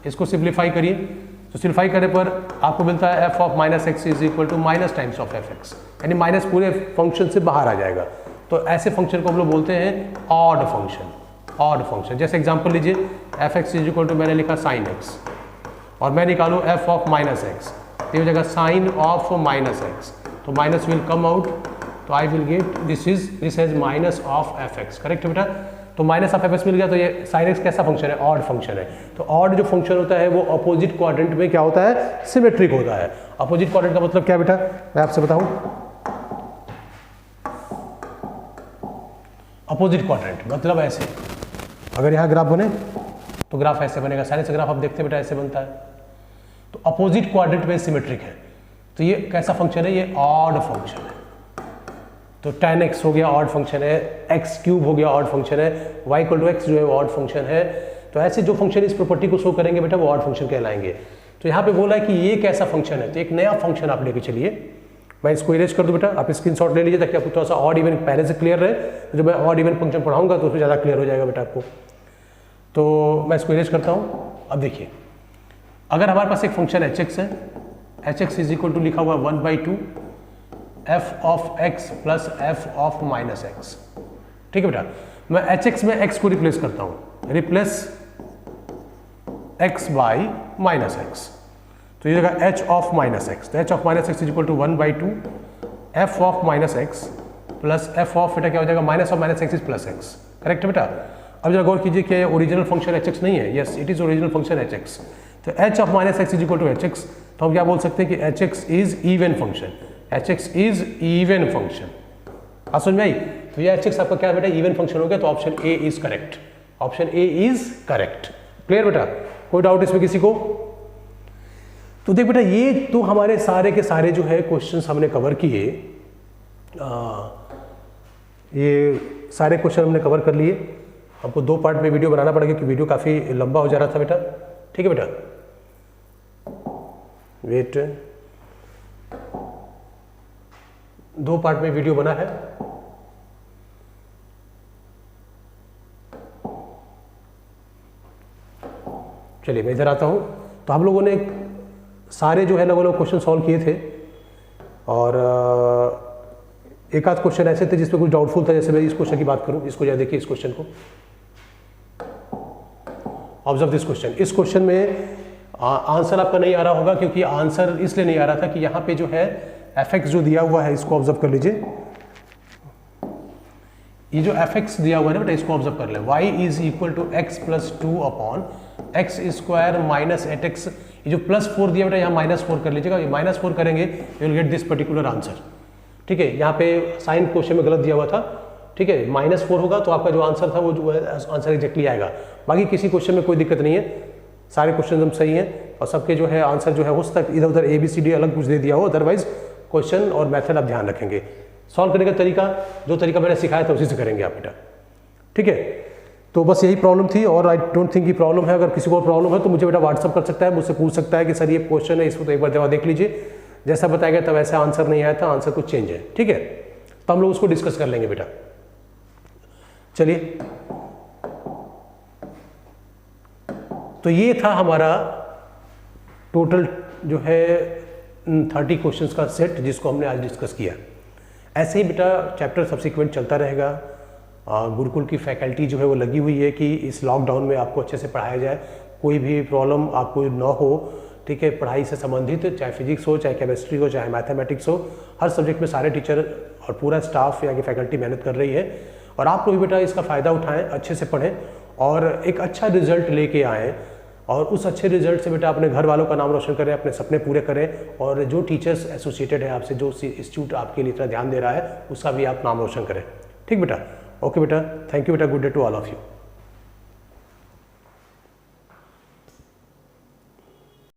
इसको सिंप्लीफाई करिए, तो सिंप्लीफाई करने पर आपको मिलता है f of -x is equal to minus times of fx, यानी माइनस पूरे फंक्शन से बाहर आ जाएगा। तो ऐसे फंक्शन को हम लोग बोलते हैं ऑड फंक्शन। ऑड फंक्शन जैसे एग्जांपल लीजिए, f(x) इज इक्वल टू मैंने लिखा sin x और मैं निकालूँ f ऑफ -x, तो ये जगह साइन ऑफ -x, तो माइनस विल कम आउट, तो I will get this is minus of fx। Correct बेटा? तो माइनस ऑफ fx मिल गया, तो ये sin x कैसा फंक्शन है? ऑड फंक्शन है। तो ऑड जो फंक्शन होता है वो अपोजिट क्वाड्रेंट में क्या होता है? सिमेट्रिक होता है। अपोजिट क्वाड्रेंट का मतलब क्या बेटा? मैं आपसे बताऊं, अपोजिट क्वाड्रेंट मतलब ऐसे, अगर यहाँ ग्राफ बने तो ग्राफ ऐसे बनेगा। साइन एक्स ग्राफ आप देखते बेटा ऐसे बनता है, तो अपोजिट क्वाड्रेंट में सिमेट्रिक है। तो ये कैसा फंक्शन है? ये ऑड फंक्शन है। तो tan x हो गया ऑड फंक्शन है, x³ हो गया ऑड फंक्शन है, y इक्वल टू x जो है ऑड फंक्शन है। तो ऐसे जो फंक्शन इस प्रॉपर्टी को शो करेंगे बेटा वो ऑड फंक्शन कहलाएंगे। तो यहाँ पे बोला है कि ये कैसा फंक्शन है, तो एक नया फंक्शन आप लेके चलिए। मैं इसको इरेज कर दूँ बेटा, आप स्क्रीनशॉट ले लीजिए ताकि आपको थोड़ा सा ऑड इवन पहले से क्लियर रहे। तो जब मैं ऑड इवन फंक्शन पढ़ाऊंगा तो उसमें ज़्यादा क्लियर हो जाएगा बेटा आपको। तो मैं इसको इरेज करता हूँ। अब देखिए, अगर हमारे पास एक फंक्शन h(x) है, h(x) इज इक्वल टू लिखा हुआ 1/2 f of x plus f of -x, ठीक है बेटा। मैं h(x) में x को रिप्लेस करता हूँ, रिप्लेस x बाई -x, तो ये जगह h ऑफ -x, तो h of -x is equal to 1/2 f of -x plus f of बेटा क्या हो जाएगा? Minus of -x is plus x। Correct है बेटा? अब जरा गौर कीजिए कि ओरिजिनल फंक्शन h(x) नहीं है। Yes, it is original function h(x). तो h of -x is equal to h(x), तो हम क्या बोल सकते हैं कि h(x) is even function. h(x) is even function. आप समझ में आई? तो ये h(x) आपका क्या बेटा? इवन फंक्शन हो गया। तो option A is correct, option A is correct. Clear बेटा? कोई डाउट इसमें किसी को? तो देख बेटा, ये तो हमारे सारे के सारे जो है क्वेश्चंस हमने कवर किए, ये सारे क्वेश्चन हमने कवर कर लिए। हमको 2 पार्ट में वीडियो बनाना पड़ेगा क्योंकि वीडियो काफ़ी लंबा हो जा रहा था बेटा। ठीक है बेटा, वेट, 2 पार्ट में वीडियो बना है। चलिए मैं इधर आता हूं। तो हम लोगों ने सारे जो है ना वो लोग क्वेश्चन सॉल्व किए थे और एक आध क्वेश्चन ऐसे थे जिसमें कुछ डाउटफुल था। जैसे मैं इस क्वेश्चन की बात करूं, इसको जरा देखिए, इस क्वेश्चन को ऑब्जर्व दिस क्वेश्चन। इस क्वेश्चन में आंसर आपका नहीं आ रहा होगा क्योंकि आंसर इसलिए नहीं आ रहा था कि यहाँ पे जो है f(x) जो दिया हुआ है, इसको ऑब्जर्व कर लीजिए। ये जो f(x) दिया हुआ है ना बेटा, इसको ऑब्जर्व कर ले। y is equal to x plus 2 upon x square minus 8x। ये जो +4 दिया बेटा यहाँ -4 कर लीजिएगा। ये -4 करेंगे you will get this particular answer. ठीक है, यहाँ पे साइन क्वेश्चन में गलत दिया हुआ था। ठीक है, -4 होगा तो आपका जो आंसर था वो जो है आंसर एग्जैक्टली आएगा। बाकी किसी क्वेश्चन में कोई दिक्कत नहीं है, सारे क्वेश्चन एकदम सही हैं और सबके जो है आंसर जो है हो सकता है इधर उधर ABCD अलग कुछ दे दिया हो। अदरवाइज क्वेश्चन और मेथड आप ध्यान रखेंगे। सॉल्व करने का तरीका जो तरीका मैंने सिखाया था उसी से करेंगे आप बेटा। ठीक है, तो बस यही प्रॉब्लम थी और आई डोंट थिंक की प्रॉब्लम है। अगर किसी को प्रॉब्लम है तो मुझे बेटा व्हाट्सअप कर सकता है, मुझसे पूछ सकता है कि सर ये क्वेश्चन है, इसको तो एक बार देख लीजिए। जैसा बताया गया था वैसा आंसर नहीं आया था, आंसर कुछ चेंज है। ठीक है, तो हम लोग उसको डिस्कस कर लेंगे बेटा। चलिए, तो ये था हमारा टोटल जो है 30 क्वेश्चंस का सेट जिसको हमने आज डिस्कस किया। ऐसे ही बेटा चैप्टर सब्सिक्वेंट चलता रहेगा। गुरुकुल की फैकल्टी जो है वो लगी हुई है कि इस लॉकडाउन में आपको अच्छे से पढ़ाया जाए, कोई भी प्रॉब्लम आपको ना हो। ठीक है, पढ़ाई से संबंधित चाहे फिजिक्स हो, चाहे केमिस्ट्री हो, चाहे मैथमेटिक्स हो, हर सब्जेक्ट में सारे टीचर और पूरा स्टाफ या कि फैकल्टी मेहनत कर रही है। और आप लोग बेटा इसका फ़ायदा उठाएं, अच्छे से पढ़ें और एक अच्छा रिजल्ट लेके आएँ। और उस अच्छे रिजल्ट से बेटा अपने घर वालों का नाम रोशन करें, अपने सपने पूरे करें, और जो टीचर्स एसोसिएटेड है आपसे, जो इंस्टीट्यूट आपके लिए इतना ध्यान दे रहा है, उसका भी आप नाम रोशन करें। ठीक बेटा, ओके बेटा, थैंक यू बेटा, good day to all of you.